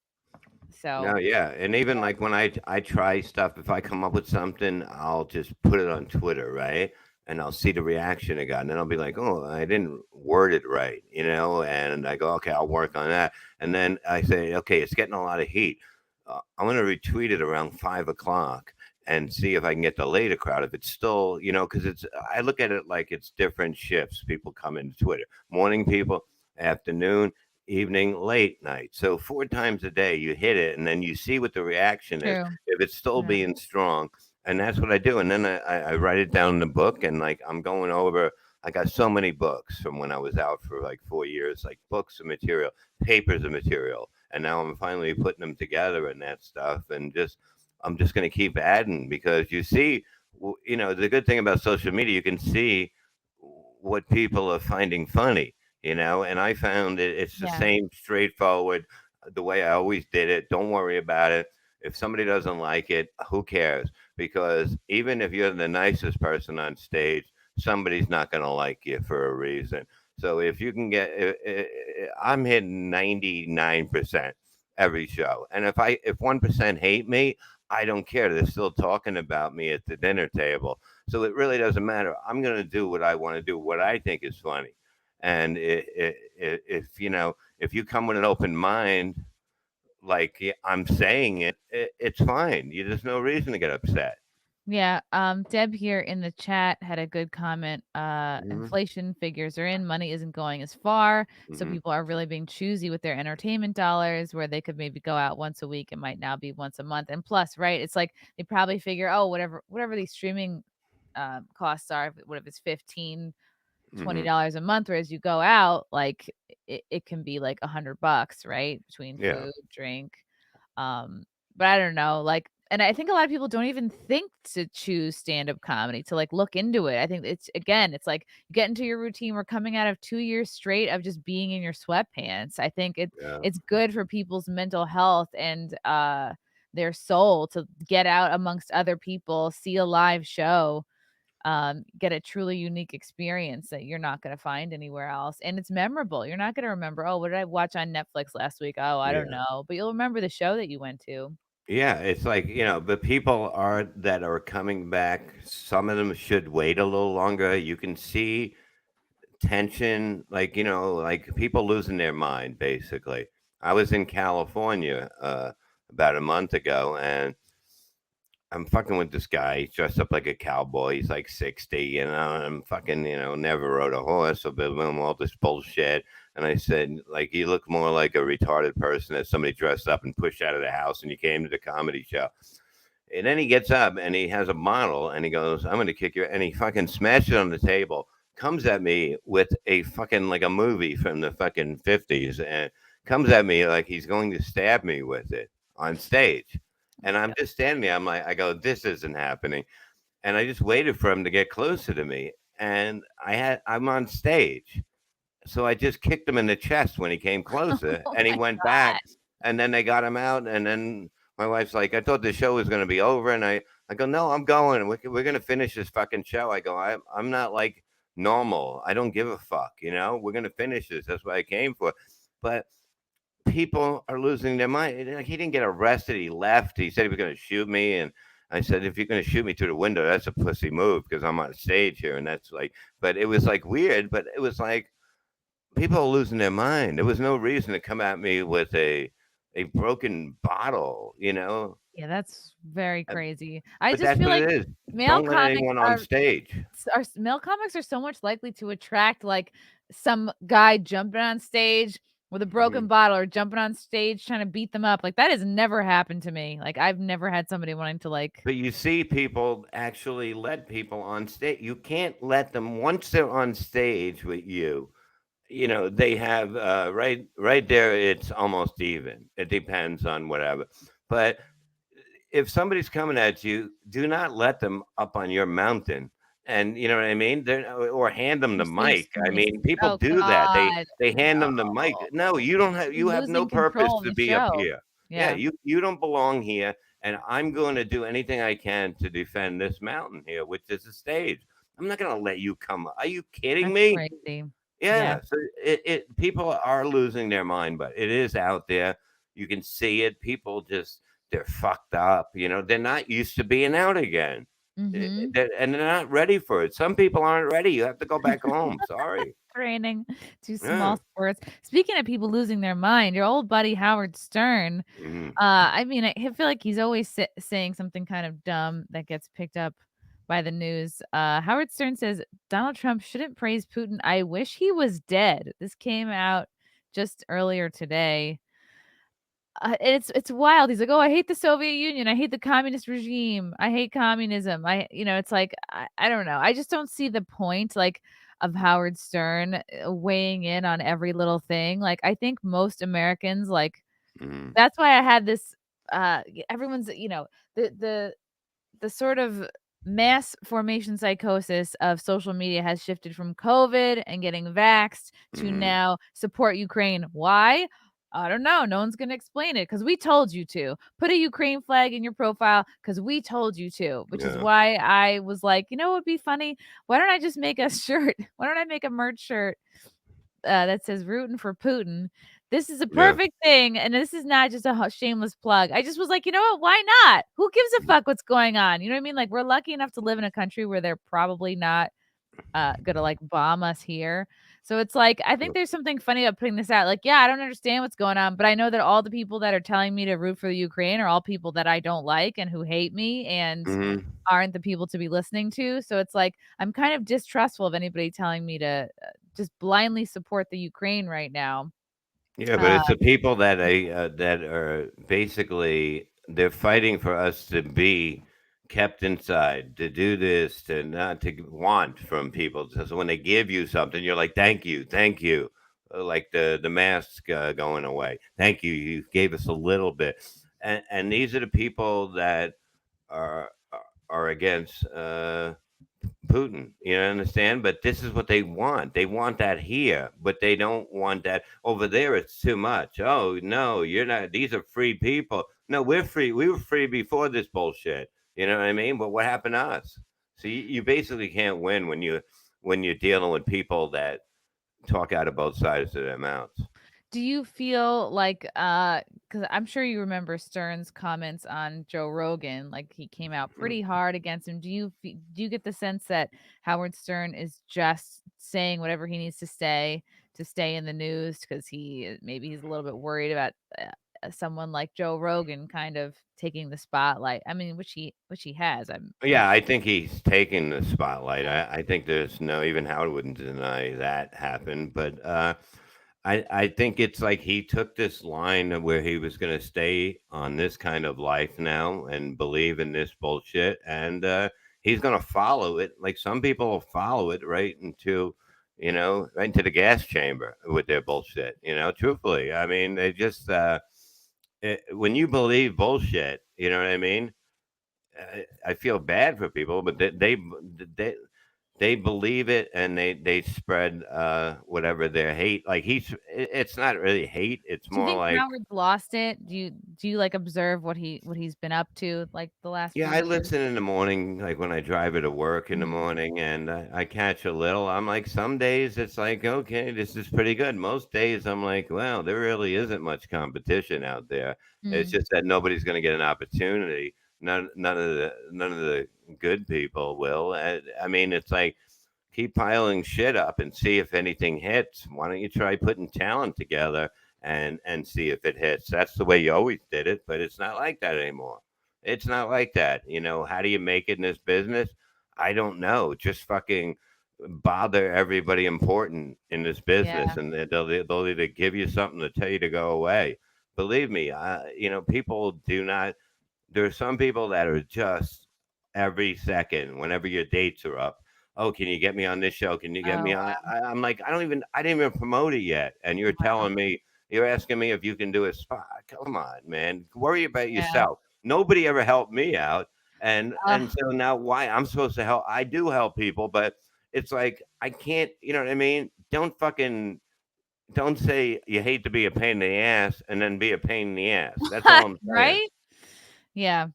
No, So, yeah, and even yeah. like when I try stuff, if I come up with something, I'll just put it on Twitter, right? And I'll see the reaction it got, and then I'll be like, "Oh, I didn't word it right," And I go, "Okay, I'll work on that." And then I say, "Okay, it's getting a lot of heat. I'm gonna retweet it around 5 o'clock and see if I can get the later crowd. If it's still, because I look at it like it's different shifts. People come into Twitter, morning people, afternoon, evening, late night. So 4 times a day you hit it, and then you see what the reaction is. True. If it's still Yeah. being strong, and that's what I do. And then I write it down in the book, and like I'm going over. I got so many books from when I was out for like 4 years, like books of material, papers of material, and now I'm finally putting them together and that stuff, and just I'm just going to keep adding because you see, the good thing about social media, you can see what people are finding funny, and I found it's the Yeah. same straightforward, the way I always did it. Don't worry about it. If somebody doesn't like it, who cares? Because even if you're the nicest person on stage, somebody's not going to like you for a reason. So if you can I'm hitting 99% every show, and if 1% hate me, I don't care. They're still talking about me at the dinner table. So it really doesn't matter. I'm going to do what I want to do, what I think is funny. And if if you come with an open mind, like I'm saying it's fine. There's no reason to get upset. Yeah, Deb here in the chat had a good comment. Hmm. Inflation figures are in, money isn't going as far, so Hmm. people are really being choosy with their entertainment dollars. Where they could maybe go out once a week, it might now be once a month. And plus, right, it's like they probably figure, oh, whatever these streaming costs are, what if it's 15 Hmm. $20 a month, whereas you go out, like it can be like $100, right? Between Yeah. food, drink. Um, but I don't know, like, and I think a lot of people don't even think to choose stand-up comedy, to like look into it. I think it's, again, it's like you get into your routine. We're coming out of 2 years straight of just being in your sweatpants. I think Yeah. it's good for people's mental health and their soul to get out amongst other people, see a live show, get a truly unique experience that you're not going to find anywhere else. And it's memorable. You're not going to remember, oh, what did I watch on Netflix last week? Oh, I don't Yeah. know. But you'll remember the show that you went to. Yeah, it's like, the people that are coming back, some of them should wait a little longer. You can see tension, like, like people losing their mind, basically. I was in California about a month ago, and I'm fucking with this guy. He's dressed up like a cowboy. He's like 60, I'm fucking, never rode a horse or been all this bullshit. And I said, like, you look more like a retarded person that somebody dressed up and pushed out of the house and you came to the comedy show. And then he gets up and he has a bottle and he goes, I'm going to kick your, and he fucking smashed it on the table, comes at me with a fucking, like a movie from the fucking 50s, and comes at me like he's going to stab me with it on stage. Oh And my I'm God. just standing there. I go, this isn't happening. And I just waited for him to get closer to me. And I'm on stage. So I just kicked him in the chest when he came closer, Oh and he my went back. God. And then they got him out. And then my wife's like, I thought the show was going to be over. And I go, no, I'm going. We're going to finish this fucking show. I go, I'm not like normal. I don't give a fuck. We're going to finish this. That's what I came for. But people are losing their mind. Like, he didn't get arrested. He left. He said he was going to shoot me. And I said, if you're going to shoot me through the window, that's a pussy move because I'm on stage here. And that's like, but it was like weird. But it was like, people are losing their mind. There was no reason to come at me with a broken bottle. Yeah, that's very Uh, crazy. I But just that's feel what like it is. male Don't let comics anyone on stage. male comics are so much likely to attract like some guy jumping on stage with a broken Mhm. bottle or jumping on stage trying to beat them up. Like that has never happened to me. Like I've never had somebody wanting to like. But you see people actually let people on stage. You can't let them once they're on stage with you. They have right there. It's almost even. It depends on whatever. But if somebody's coming at you, do not let them up on your mountain. And you know what I mean? Or hand them the Receive mic. I space. mean, people Oh do that. God, They hand them the mic. no! No, you don't have. You're You have no losing purpose control of to the be up show. here. Yeah, Yeah, you don't belong here. And I'm going to do anything I can to defend this mountain here, which is a stage. I'm not going to let you come. Are you kidding that's me? crazy. Yeah. Yeah, so people are losing their mind, but it is out there. You can see it. People just they're fucked up. They're not used to being out again, Mm-hmm. and they're not ready for it. Some people aren't ready. You have to go back home. Sorry. Training to Yeah. small sports. Speaking of people losing their mind, your old buddy Howard Stern. Hmm. I mean, I feel like he's always saying something kind of dumb that gets picked up by the news. Howard Stern says Donald Trump shouldn't praise Putin. I wish he was dead. This came out just earlier today. It's wild. He's like, "Oh, I hate the Soviet Union. I hate the communist regime. I hate communism." It's like I don't know. I just don't see the point like of Howard Stern weighing in on every little thing. Like I think most Americans like Hmm. that's why I had this everyone's, the sort of mass formation psychosis of social media has shifted from COVID and getting vaxxed to Hmm. now support Ukraine. Why? I don't know. No one's going to explain it because we told you to. Put a Ukraine flag in your profile because we told you to, which is Yeah. why I was like, what would be funny? Why don't I just make a shirt? Why don't I make a merch shirt that says rooting for Putin? This is a Yeah. perfect thing, and this is not just a shameless plug. I just was like, you know what? Why not? Who gives a fuck what's going on? You know what I mean? Like, we're lucky enough to live in a country where they're probably not gonna like bomb us here. So it's like I think there's something funny about putting this out. Like, yeah, I don't understand what's going on, but I know that all the people that are telling me to root for the Ukraine are all people that I don't like and who hate me and Hmm. aren't the people to be listening to. So it's like I'm kind of distrustful of anybody telling me to just blindly support the Ukraine right now. Yeah, but Uh, it's the people that are basically they're fighting for us to be kept inside, to do this, to not to want from people. So when they give you something, you're like, thank you, like the mask going away. Thank you, you gave us a little bit, and these are the people that are are against. Putin. You understand? But this is what they want. They want that here, but they don't want that over there. It's too much. Oh no, you're not. These are free people. No, we're free. We were free before this bullshit. You know what I mean? But what happened to us? So you basically can't win when you're dealing with people that talk out of both sides of their mouths. Do you feel like, because I'm sure you remember Stern's comments on Joe Rogan, like he came out Mm. pretty hard against him. Do you get the sense that Howard Stern is just saying whatever he needs to stay in the news because maybe he's a little bit worried about someone like Joe Rogan kind of taking the spotlight? I mean, which he has. I'm Yeah, I think he's taking the spotlight. I think there's no even Howard wouldn't deny that happened, but I think it's like he took this line where he was going to stay on this kind of life now and believe in this bullshit, and he's going to follow it. Like some people will follow it right into, right into the gas chamber with their bullshit. Truthfully, I mean, they just when you believe bullshit, you know what I mean. I feel bad for people, but they they believe it and they spread whatever their hate. Like it's not really hate. It's Do you more think like Howard's lost it? Do you like observe what he's been up to like the last yeah. few I years? listen in the morning, like when I drive it to work in the Mhm. morning, and I catch a little. I'm like, some days it's like, okay, this is pretty good. Most days I'm like, well, there really isn't much competition out there. It's Mm. just that nobody's going to get an opportunity. None of the good people will. I mean, it's like keep piling shit up and see if anything hits. Why don't you try putting talent together and see if it hits? That's the way you always did it, but it's not like that anymore. It's not like that. How do you make it in this business? I don't know. Just fucking bother everybody important in this business, Yeah. and they'll either give you something to tell you to go away. Believe me, people do not. There are some people that are just every second, whenever your dates are up. Oh, can you get me on this show? Can you get Oh, me on? I'm like, I didn't even promote it yet, and you're wow. telling me, you're asking me if you can do a spot. Come on, man, worry about Yeah. yourself. Nobody ever helped me out, and Ugh. so now why I'm supposed to help? I do help people, but it's like I can't. You know what I mean? Don't say you hate to be a pain in the ass and then be a pain in the ass. That's all I'm saying. Right? Yeah.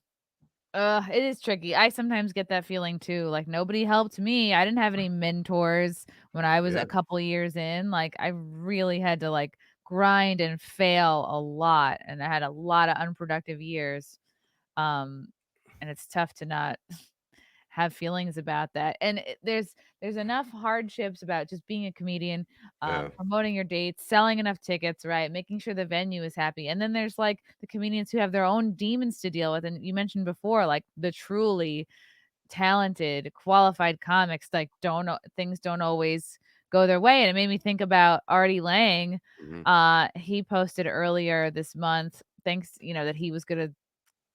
It is tricky. I sometimes get that feeling too. Like nobody helped me. I didn't have any mentors when I was Yeah. a couple years in. Like I really had to like grind and fail a lot and I had a lot of unproductive years. Um and it's tough to not have feelings about that. And there's enough hardships about just being a comedian, Yeah. promoting your dates, selling enough tickets, right? Making sure the venue is happy. And then there's like the comedians who have their own demons to deal with. And you mentioned before, like the truly talented, qualified comics, like things don't always go their way. And it made me think about Artie Lange. Mhm. He posted earlier this month, thanks, that he was gonna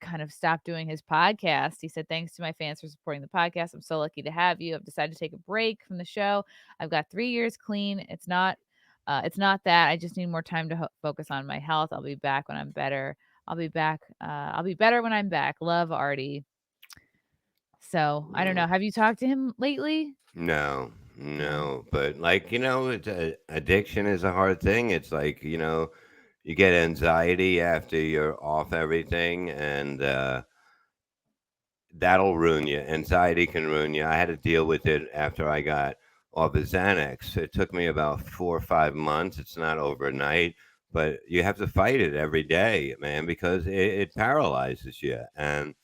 kind of stopped doing his podcast. He said, "Thanks to my fans for supporting the podcast. I'm so lucky to have you. I've decided to take a break from the show. I've got 3 years clean. It's not that. I just need more time to focus on my health. I'll be back when I'm better. I'll be back. I'll be better when I'm back. Love, Artie." So, I don't know. Mm. Have you talked to him lately? No, No. no, but like addiction is a hard thing. It's like you get anxiety after you're off everything, and that'll ruin you. Anxiety can ruin you. I had to deal with it after I got off of Xanax. It took me about 4 or 5 months. It's not overnight, but you have to fight it every day, man, because it paralyzes you. And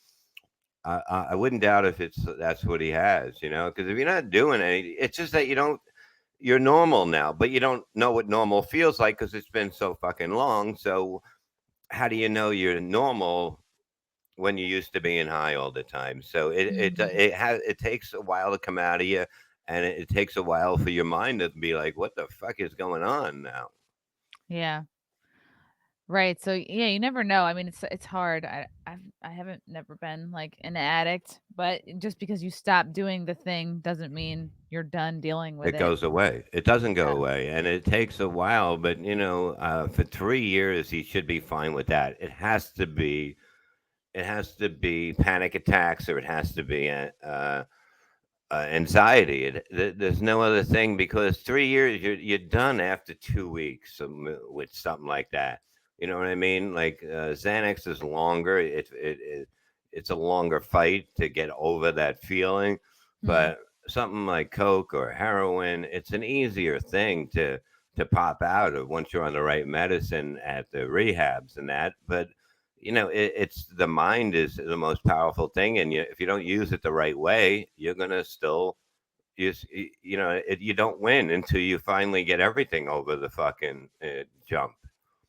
I wouldn't doubt if it's that's what he has, because if you're not doing anything, it's just that you don't. You're normal now, but you don't know what normal feels like because it's been so fucking long. So how do you know you're normal when you used to being high all the time? So Mhm. it takes a while to come out of you, and it takes a while for your mind to be like, what the fuck is going on now? Yeah. Right. So yeah, you never know. I mean, it's hard. I haven't never been like an addict, but just because you stop doing the thing doesn't mean you're done dealing with It it. goes away. It doesn't go Yeah. away, and it takes a while. But for 3 years, he should be fine with that. It has to be. It has to be panic attacks, or it has to be anxiety. There's no other thing because 3 years you're done after 2 weeks with something like that. You know what I mean? Like Xanax is longer. It's a longer fight to get over that feeling, Hmm. but something like coke or heroin, it's an easier thing to pop out of once you're on the right medicine at the rehabs and that. But it's the mind is the most powerful thing, and if you don't use it the right way, you're gonna still you don't win until you finally get everything over the fucking jump.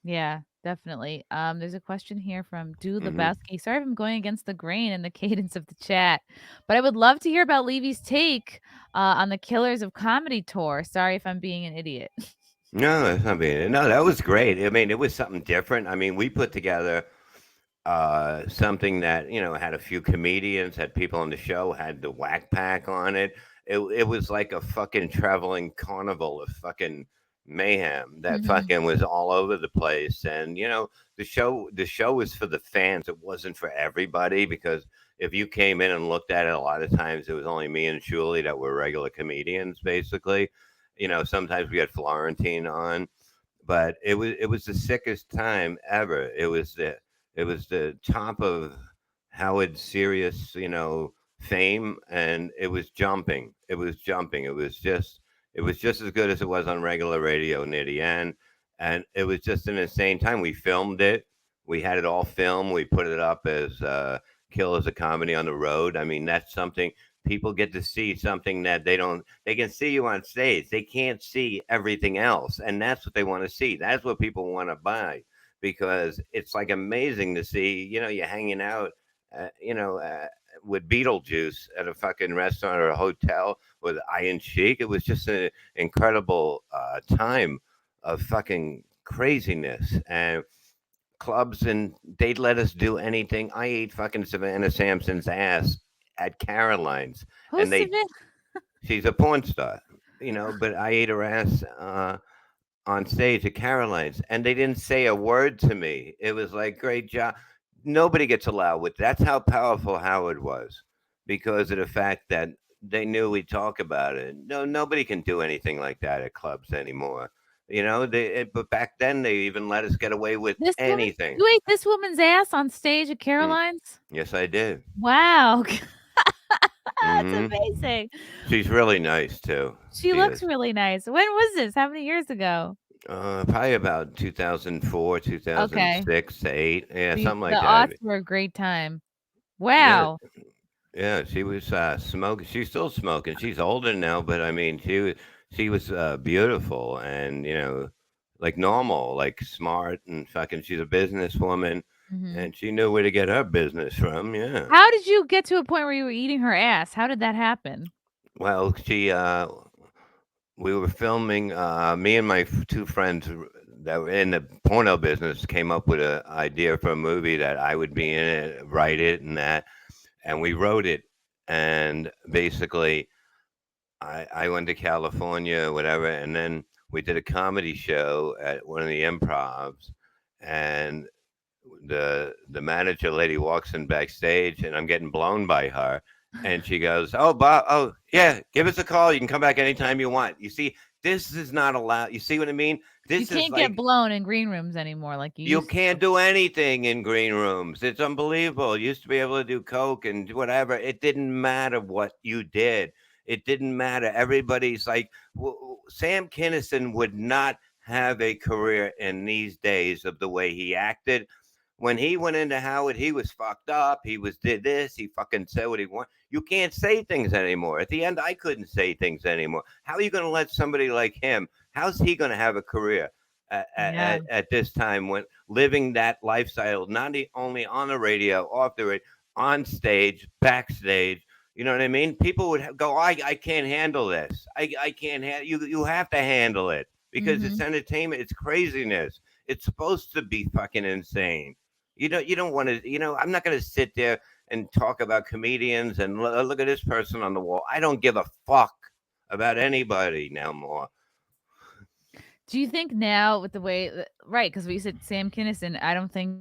Yeah, definitely. There's a question here from Du Hmm. Lebowski. Sorry if I'm going against the grain and the cadence of the chat, but I would love to hear about Levy's take on the Killers of Comedy tour. Sorry if I'm being an idiot. No, that's not being no. That was great. I mean, it was something different. I mean, we put together something that had a few comedians, had people on the show, had the Whack Pack on it. It was like a fucking traveling carnival of fucking mayhem that Hmm. fucking was all over the place. And the show was for the fans. It wasn't for everybody because if you came in and looked at it, a lot of times it was only me and Shuli that were regular comedians, basically. Sometimes we had Florentine on, but it was the sickest time ever. It was the top of Howard Serious, fame, and it was jumping. It was jumping. It was just as good as it was on regular radio near the end, and it was just an insane time. We filmed it. We had it all filmed. We put it up as Killers of Comedy on the Road. I mean, that's something people get to see something that they don't. They can see you on stage. They can't see everything else, and that's what they want to see. That's what people want to buy because it's like amazing to see, you hanging out, with Beetlejuice at a fucking restaurant or a hotel with Iron Sheik. It was just an incredible time of fucking craziness and clubs, and they'd let us do anything. I ate fucking Savannah Sampson's ass at Caroline's, Who's and Savannah? she's a porn star, but I ate her ass on stage at Caroline's, and they didn't say a word to me. It was like, great job. Nobody gets allowed with. That's how powerful Howard was, because of the fact that they knew we'd talk about it. No, nobody can do anything like that at clubs anymore. But back then they even let us get away with This woman? anything. You ate this woman's ass on stage at Mm, Caroline's? yes, I did. Wow. That's Hmm. amazing. She's really nice too. She She looks is. really nice. When was this? How many years ago? Probably about 2004, Okay. 2006 to 8. Yeah, The something the like that. aughts were a great time. Yeah, Wow. yeah, she was smoking. She's still smoking. She's older now, but I mean, she was beautiful and like normal, like smart and fucking. She's a businesswoman, Mhm. and she knew where to get her business from. Yeah. How did you get to a point where you were eating her ass? How did that happen? Well, we were filming. Me and my two friends that were in the porno business came up with an idea for a movie that I would be in it, write it, and that, and we wrote it, and basically I went to California, whatever, and then we did a comedy show at one of the improvs, and the manager lady walks in backstage, and I'm getting blown by her, and she goes, "Oh, Bob, oh yeah, give us a call. You can come back anytime you want." You see, this is not allowed. You see what I mean? You This is can't get like blown in green rooms anymore like you you used can't to. do anything in green rooms. It's unbelievable. You used to be able to do coke and whatever. It didn't matter what you did. It didn't matter. Everybody's like, Sam Kinison would not have a career in these days of the way he acted. When he went into Howard, he was fucked up. He was did this. He fucking said what he wanted. You can't say things anymore. At the end, I couldn't say things anymore. How are you going to let somebody like him? How's he going to have a career Yeah. at this time when living that lifestyle, not only on the radio, off the radio, on stage, backstage? You know what I mean? People would go, I can't handle this. I can't handle you. You have to handle it because Mm-hmm. it's entertainment. It's craziness. It's supposed to be fucking insane. You don't want to. I'm not going to sit there and talk about comedians and look at this person on the wall. I don't give a fuck about anybody no more. Do you think now with the way right? Because we said Sam Kinison, I don't think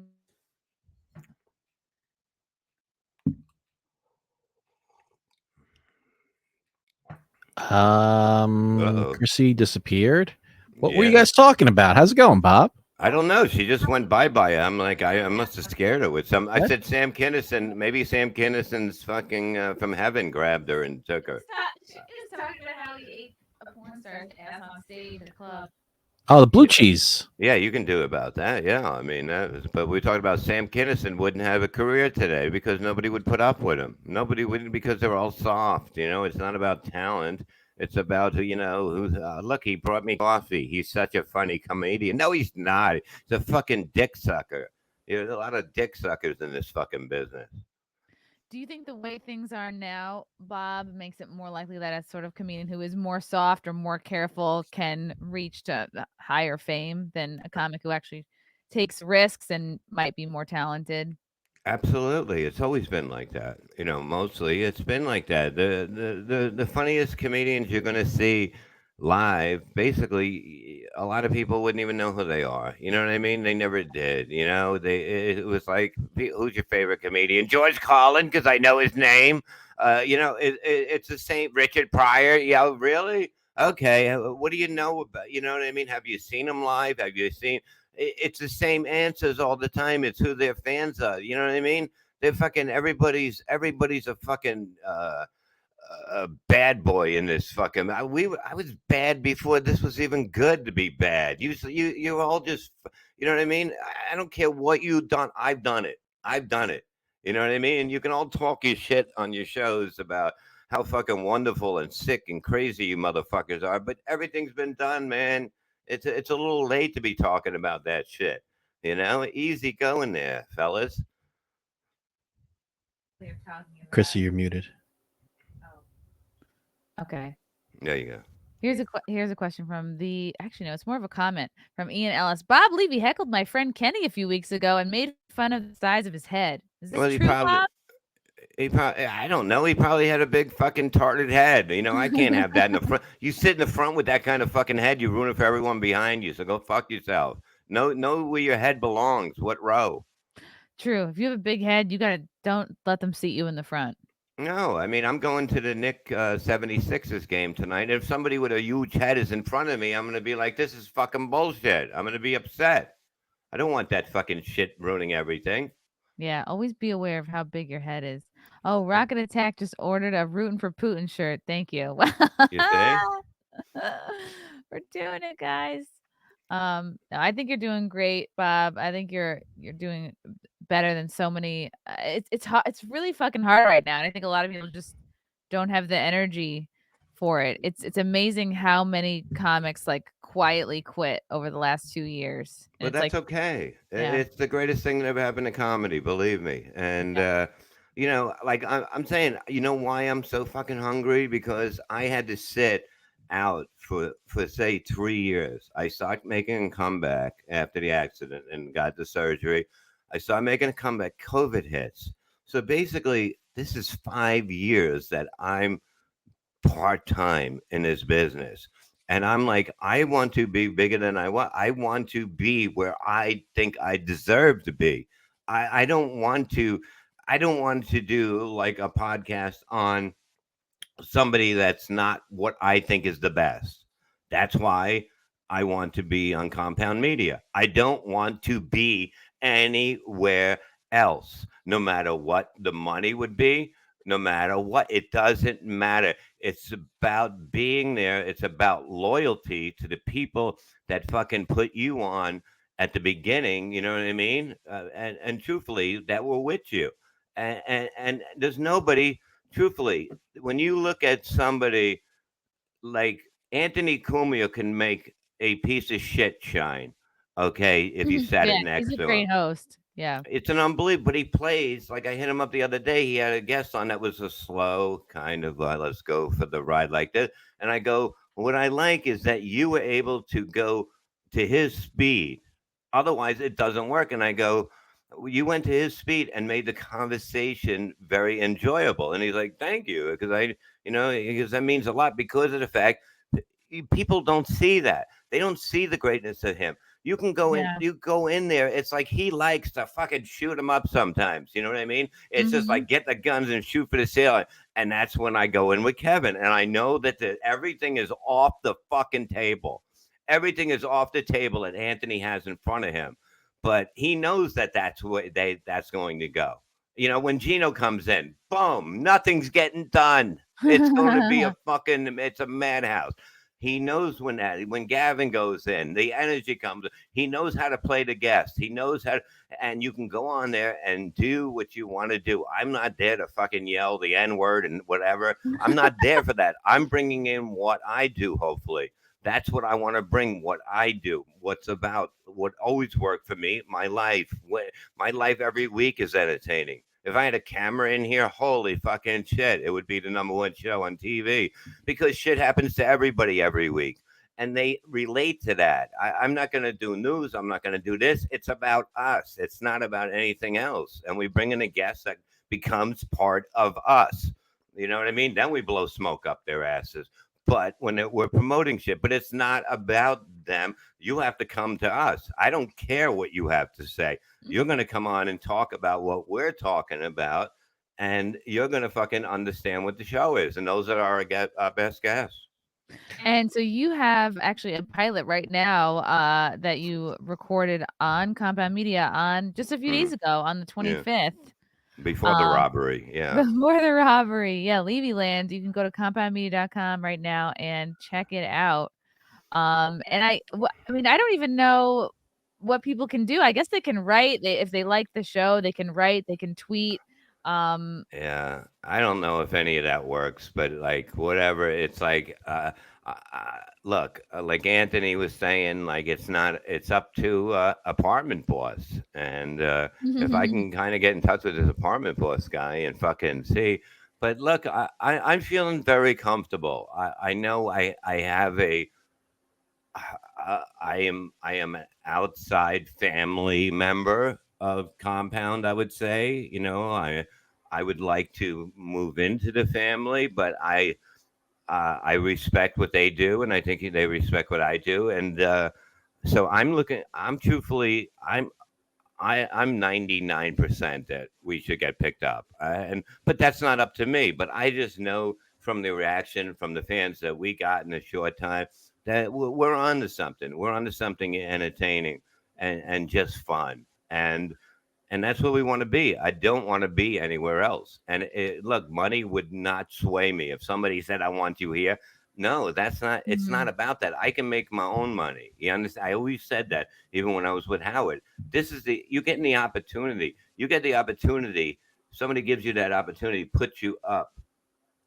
Uh-oh. Chrissy disappeared. What were you Yeah. guys talking about? How's it going, Bob? I don't know. She just went bye. I'm like, I must have scared her with some. I What? said Sam Kinison. Maybe Sam Kinison's fucking from heaven grabbed her and took her. She was talking about how he ate a porn star's ass on stage at a club. Oh, the blue cheese. Yeah, you can do about that. Yeah, I mean, but we talked about Sam Kinison wouldn't have a career today because nobody would put up with him. Nobody would because they're all soft. It's not about talent. It's about who. Look, he brought me coffee. He's such a funny comedian. No, he's not. He's a fucking dick sucker. There's a lot of dick suckers in this fucking business. Do you think the way things are now, Bob, makes it more likely that a sort of comedian who is more soft or more careful can reach to higher fame than a comic who actually takes risks and might be more talented? Absolutely, it's always been like that. Mostly it's been like that. The funniest comedians you're going to see live, basically, a lot of people wouldn't even know who they are. You know what I mean? They never did. It was like, who's your favorite comedian? George Carlin, because I know his name. It's the same. Richard Pryor. Yeah, really? Okay. What do you know about? You know what I mean? Have you seen him live? Have you seen? It's the same answers all the time. It's who their fans are. You know what I mean? They're fucking everybody's a fucking a bad boy in this fucking. I was bad before this was even good to be bad. You're all just you know what I mean. I don't care what you've done. I've done it. I've done it. You know what I mean? You can all talk your shit on your shows about how fucking wonderful and sick and crazy you motherfuckers are, but everything's been done, man. It's a little late to be talking about that shit. Easy going there, fellas. They're talking about. Chrissy, you're muted. Okay. There you go. Here's a question from the actually no, it's more of a comment from Ian Ellis. Bob Levy heckled my friend Kenny a few weeks ago and made fun of the size of his head. Is this Well, true, Bob? I don't know. He probably had a big fucking tarted head. I can't have that in the front. You sit in the front with that kind of fucking head, you ruin it for everyone behind you. So go fuck yourself. Know where your head belongs. What row? True. If you have a big head, you gotta don't let them seat you in the front. No, I mean I'm going to the Nick 76ers game tonight. If somebody with a huge head is in front of me, I'm gonna be like, this is fucking bullshit. I'm gonna be upset. I don't want that fucking shit ruining everything. Yeah, always be aware of how big your head is. Oh, Rocket Attack just ordered a rootin' for Putin shirt. Thank you. You see? We're doing it, guys. No, I think you're doing great, Bob. I think you're doing better than so many. It's hard. It's really fucking hard right now, and I think a lot of people just don't have the energy for it. It's amazing how many comics like quietly quit over the last 2 years, and But it's like, that's okay. yeah, It's the greatest thing that ever happened to comedy, believe me. And yeah. like I'm saying, you know why I'm so fucking hungry? Because I had to sit out for say 3 years. I started making a comeback after the accident and got the surgery. I started making a comeback. COVID hits. So basically, this is 5 years that I'm part time in this business. And I'm like, I want to be bigger than I want. I want to be where I think I deserve to be. I don't want to. I don't want to do like a podcast on somebody that's not what I think is the best. That's why I want to be on Compound Media. I don't want to be anywhere else, no matter what the money would be. no matter what. It doesn't matter. It's about being there. It's about loyalty to the people that fucking put you on at the beginning. You know what I mean? And truthfully, that were with you. And there's nobody. Truthfully, when you look at somebody like Anthony Cumia can make a piece of shit shine. Okay, if you sat Yeah, it he's next a to him, great host. Yeah. it's an unbelievable. But he plays like I hit him up the other day. He had a guest on that was a slow kind of let's go for the ride like this. And I go, what I like is that you were able to go to his speed. Otherwise, it doesn't work. And I go, you went to his speed and made the conversation very enjoyable. And he's like, thank you, because because that means a lot because of the fact people don't see that. They don't see the greatness of him. Yeah. You go in there. It's like he likes to fucking shoot him up sometimes. You know what I mean? It's just Mhm. like get the guns and shoot for the ceiling. And that's when I go in with Kevin. And I know that everything is off the fucking table. Everything is off the table that Anthony has in front of him. But he knows that that's going to go. When Gino comes in, boom, nothing's getting done. It's going to be it's a madhouse. He knows when Gavin goes in, the energy comes. He knows how to play the guest. He knows how to, and you can go on there and do what you want to do. I'm not there to fucking yell the N word and whatever. I'm not there for that. I'm bringing in what I do. Hopefully, that's what I want to bring. What I do. What always worked for me. My life. My life every week is entertaining. If I had a camera in here, holy fucking shit, it would be the number one show on TV because shit happens to everybody every week. And they relate to that. I'm not going to do news. I'm not going to do this. It's about us. It's not about anything else. And we bring in a guest that becomes part of us. You know what I mean? Then we blow smoke up their asses. But we're promoting shit, but it's not about them. You have to come to us. I don't care what you have to say. You're going to come on and talk about what we're talking about, and you're going to fucking understand what the show is. And those are our best guests. And so you have actually a pilot right now that you recorded on Compound Media on just a few days Mm, ago on the yeah. 25th. Before the Um, robbery. Yeah. before the robbery. Yeah, Levy Land. You can go to compoundmedia.com right now and check it out. And I mean, I don't even know what people can do. I guess they can write. If they like the show, they can write, they can tweet. Um, Yeah, I don't know if any of that works, but like whatever, it's like, look, like Anthony was saying, like it's up to apartment boss, and if I can kind of get in touch with this apartment boss guy and fucking see, but look, I'm feeling very comfortable. I know I have I am an outside family member of Compound. I would say, I would like to move into the family, but I respect what they do, and I think they respect what I do, and so I'm looking. I'm truthfully, I'm 99% that we should get picked up, and but that's not up to me. But I just know from the reaction from the fans that we got in a short time that we're on to something. We're on to something entertaining and just fun, and that's where we want to be. I don't want to be anywhere else. And look, money would not sway me. If somebody said, I want you here, no, that's not, it's not mhm. about that. I can make my own money. You understand? I always said that, even when I was with Howard. You're getting the opportunity. You get the opportunity. Somebody gives you that opportunity, puts you up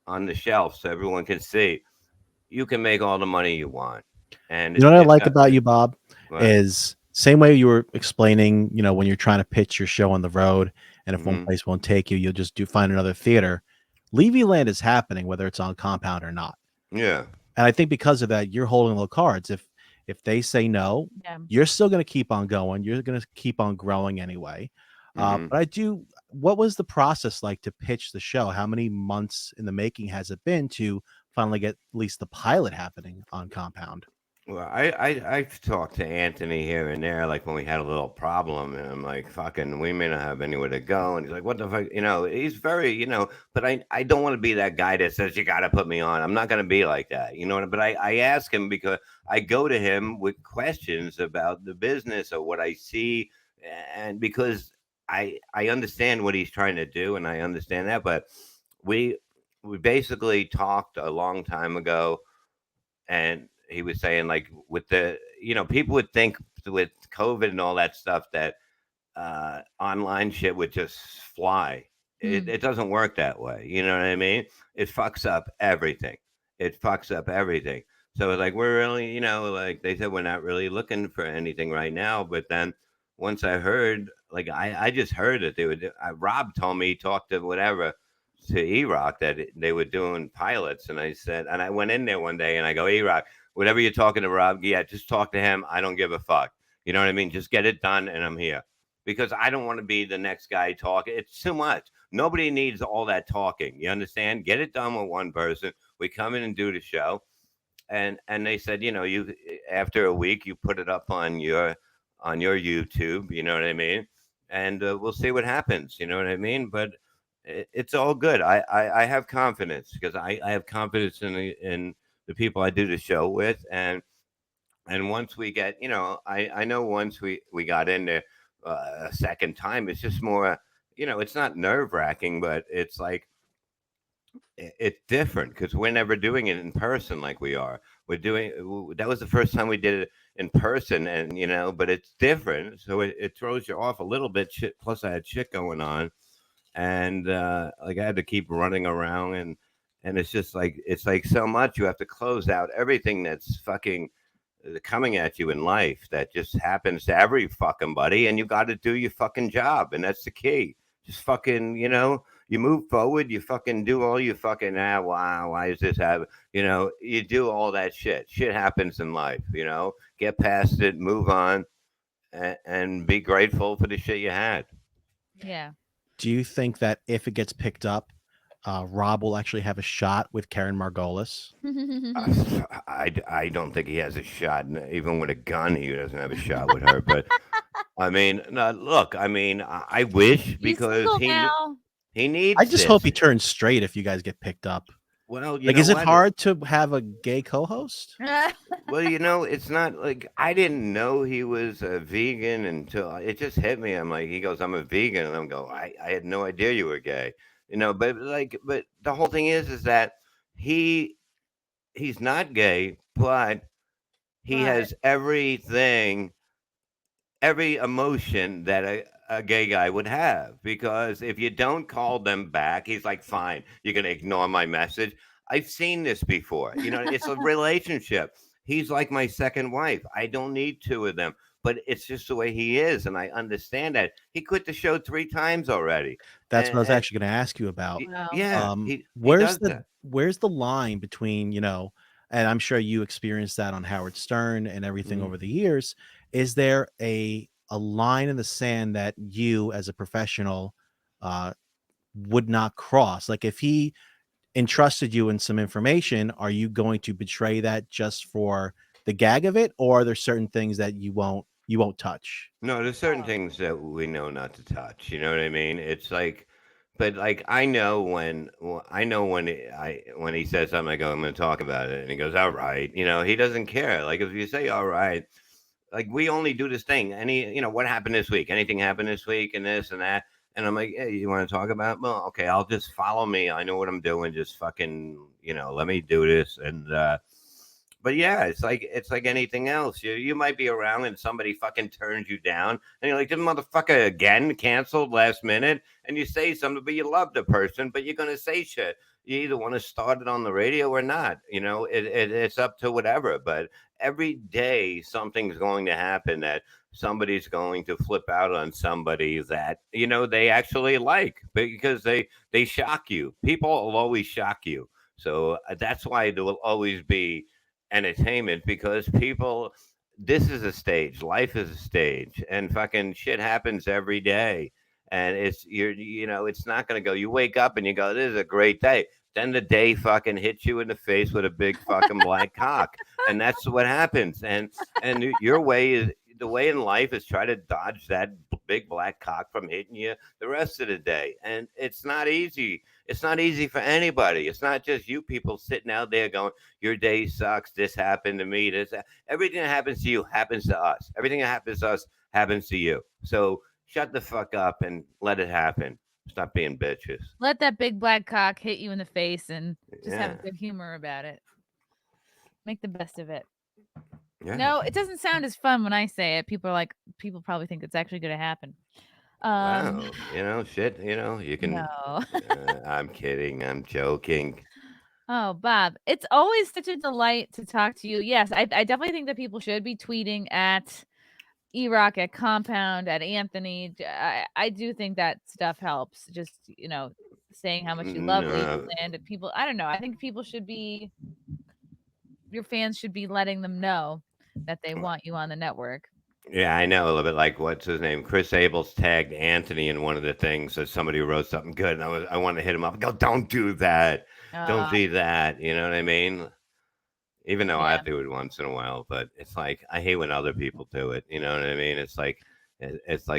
on the shelf so everyone can see. You can make all the money you want. And You know what I it like about you, Bob, what? is same way you were explaining, when you're trying to pitch your show on the road, and if one Hmm. place won't take you, you'll just find another theater. Levy Land is happening, whether it's on Compound or not. Yeah. And I think because of that, you're holding the cards. If they say no, Yeah. you're still going to keep on going. You're going to keep on growing anyway. Hmm. But I do. What was the process like to pitch the show? How many months in the making has it been to finally get at least the pilot happening on Compound? Well, I've talked to Anthony here and there, like when we had a little problem, and I'm like, "Fucking, we may not have anywhere to go." And he's like, "What the fuck?" He's very, but I don't want to be that guy that says you got to put me on. I'm not going to be like that, But I ask him because I go to him with questions about the business or what I see, and because I understand what he's trying to do, and I understand that, but we we basically talked a long time ago, and he was saying like with the people would think with COVID and all that stuff that online shit would just fly. It, Mm. it doesn't work that way. You know what I mean? It fucks up everything. It fucks up everything. So it's like we're really, like they said, we're not really looking for anything right now. But then once I heard, like I just heard that they would. Rob told me he talked to whatever to E-Rock that they were doing pilots, and I said, and I went in there one day and I go, E-Rock, whatever you're talking to Rob, yeah, just talk to him. I don't give a fuck. You know what I mean? Just get it done, and I'm here because I don't want to be the next guy talking. It's too much. Nobody needs all that talking. You understand? Get it done with one person. We come in and do the show, and they said, you after a week you put it up on your YouTube. You know what I mean? And we'll see what happens. You know what I mean? But it's all good. I have confidence because I have confidence in the people I do the show with, and once we get, I know once we got in there a second time, it's just more, it's not nerve wracking, but it's like it's different because we're never doing it in person like we are. We're doing that was the first time we did it in person, and but it's different, so it throws you off a little bit. Shit, plus I had shit going on, and like I had to keep running around, and it's like so much you have to close out everything that's fucking coming at you in life that just happens to every fucking buddy, and you got to do your fucking job, and that's the key. Just fucking, you move forward, you fucking do all you fucking wow, why is this happening? You do all that shit. Shit happens in life. Get past it, move on, and be grateful for the shit you had. Yeah. Do you think that if it gets picked up, Rob will actually have a shot with Karen Margolis? I don't think he has a shot, even with a gun. He doesn't have a shot with her. But I mean, no, look, I mean, I wish He's because single now. he I needs just hope this. he turns straight if you guys get picked up. Well, you Like, know is it what? hard to have a gay co-host? Well, it's not like I didn't know he was a vegan until it just hit me. I'm like, he goes, I'm a vegan, and I'm go, I had no idea you were gay. But the whole thing is that he he's not gay, but he But has every emotion that a gay guy would have. Because if you don't call them back, he's like, fine, you're going to ignore my message. I've seen this before. It's a relationship. He's like my second wife. I don't need two of them, but it's just the way he is. And I understand that. He quit the show 3 times already. That's what I was And actually going to ask you about. well, yeah, he Where's does the that. where's the line between, and I'm sure you experienced that on Howard Stern and everything Mm. over the years. Is there a line in the sand that you as a professional uh, would not cross? Like, if he entrusted you in some information, are you going to betray that just for the gag of it, or are there certain things that you won't touch? No, there's certain oh, things that we know not to touch. You know what I mean? It's like, but like I know when he says something, I go, I'm going to talk about it, and he goes, all right. He doesn't care. Like if you say all right, like we only do this thing. What happened this week? Anything happened this week, and this and that. And I'm like, hey, you want to talk about? Well, okay, I'll just follow me. I know what I'm doing. Just fucking, let me do this. And but yeah, it's like anything else. You might be around and somebody fucking turns you down, and you're like, this motherfucker again canceled last minute, and you say something, but you love the person, but you're gonna say shit. You either want to start it on the radio or not. It's up to whatever. But every day something's going to happen that somebody's going to flip out on somebody that they actually like because they shock you. People will always shock you. So that's why there will always be entertainment because people, this is a stage, life is a stage, and fucking shit happens every day. And it's not going to go, you wake up and you go, this is a great day, then the day fucking hits you in the face with a big fucking black cock. And that's what happens. And your way is the way in life is try to dodge that big black cock from hitting you the rest of the day. And it's not easy for anybody. It's not just you people sitting out there going, your day sucks. This happened to me. Everything that happens to you happens to us. Everything that happens to us happens to you. So shut the fuck up and let it happen. Stop being bitches. Let that big black cock hit you in the face and just have Yeah. good humor about it. Make the best of it. Yeah. No, it doesn't sound as fun when I say it. People probably think it's actually going to happen. Wow. Shit. You can. No. I'm kidding. I'm joking. Oh, Bob, it's always such a delight to talk to you. Yes, I definitely think that people should be tweeting at E-Rock, at Compound, at Anthony. I do think that stuff helps. Just, saying how much you love Levy No. Land. And people, I don't know. I think your fans should be letting them know that they want you on the network. Yeah, I know a little bit like what's his name. Chris Abels tagged Anthony in one of the things that somebody wrote something good, and I want to hit him up. Go, don't do that. Don't be that. You know what I mean? Even though I Yeah. do it once in a while, but it's like I hate when other people do it. You know what I mean? It's like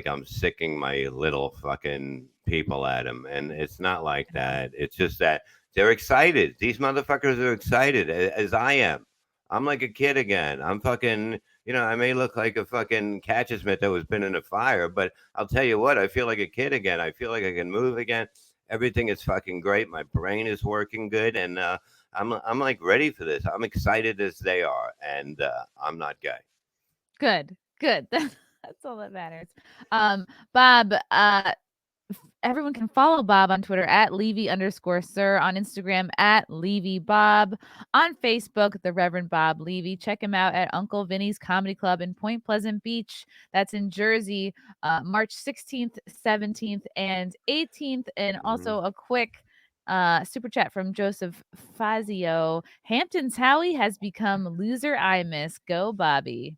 I'm sicking my little fucking people at them, and it's not like that. It's just that they're excited. These motherfuckers are excited as I am. I'm like a kid again. I'm fucking. I may look like a fucking catcher's mitt that was been in a fire, but I'll tell you what, I feel like a kid again. I feel like I can move again. Everything is fucking great. My brain is working good, and I'm like ready for this. I'm excited as they are, and I'm not gay. Good. Good. That's all that matters. Bob, everyone can follow Bob on Twitter at Levy_Sir, on Instagram at Levy Bob, on Facebook, the Reverend Bob Levy. Check him out at Uncle Vinny's Comedy Club in Point Pleasant Beach. That's in Jersey, March 16th, 17th, and 18th. And also a quick super chat from Joseph Fazio. Hampton's Howie has become loser I miss. Go Bobby.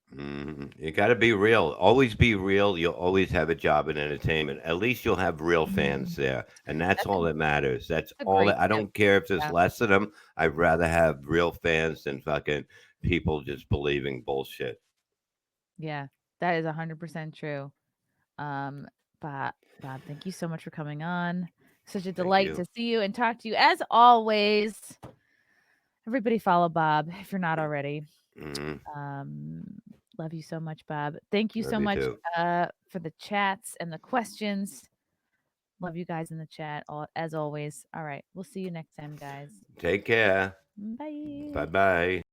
You got to be real. Always be real. You'll always have a job in entertainment. At least you'll have real fans there, and that's That's all that matters. That's a all great that. I tip. don't care if there's Yeah. less of them. I'd rather have real fans than fucking people just believing bullshit. Yeah, that is 100% true. Um, Bob, thank you so much for coming on. Such a Thank delight you. to see you and talk to you as always. Everybody follow Bob if you're not already. Mm, Um, love you so much, Bob. Thank you love so you much too. for the chats and the questions. Love you guys in the chat as always. All right, we'll see you next time, guys. Take care. Bye. Bye bye.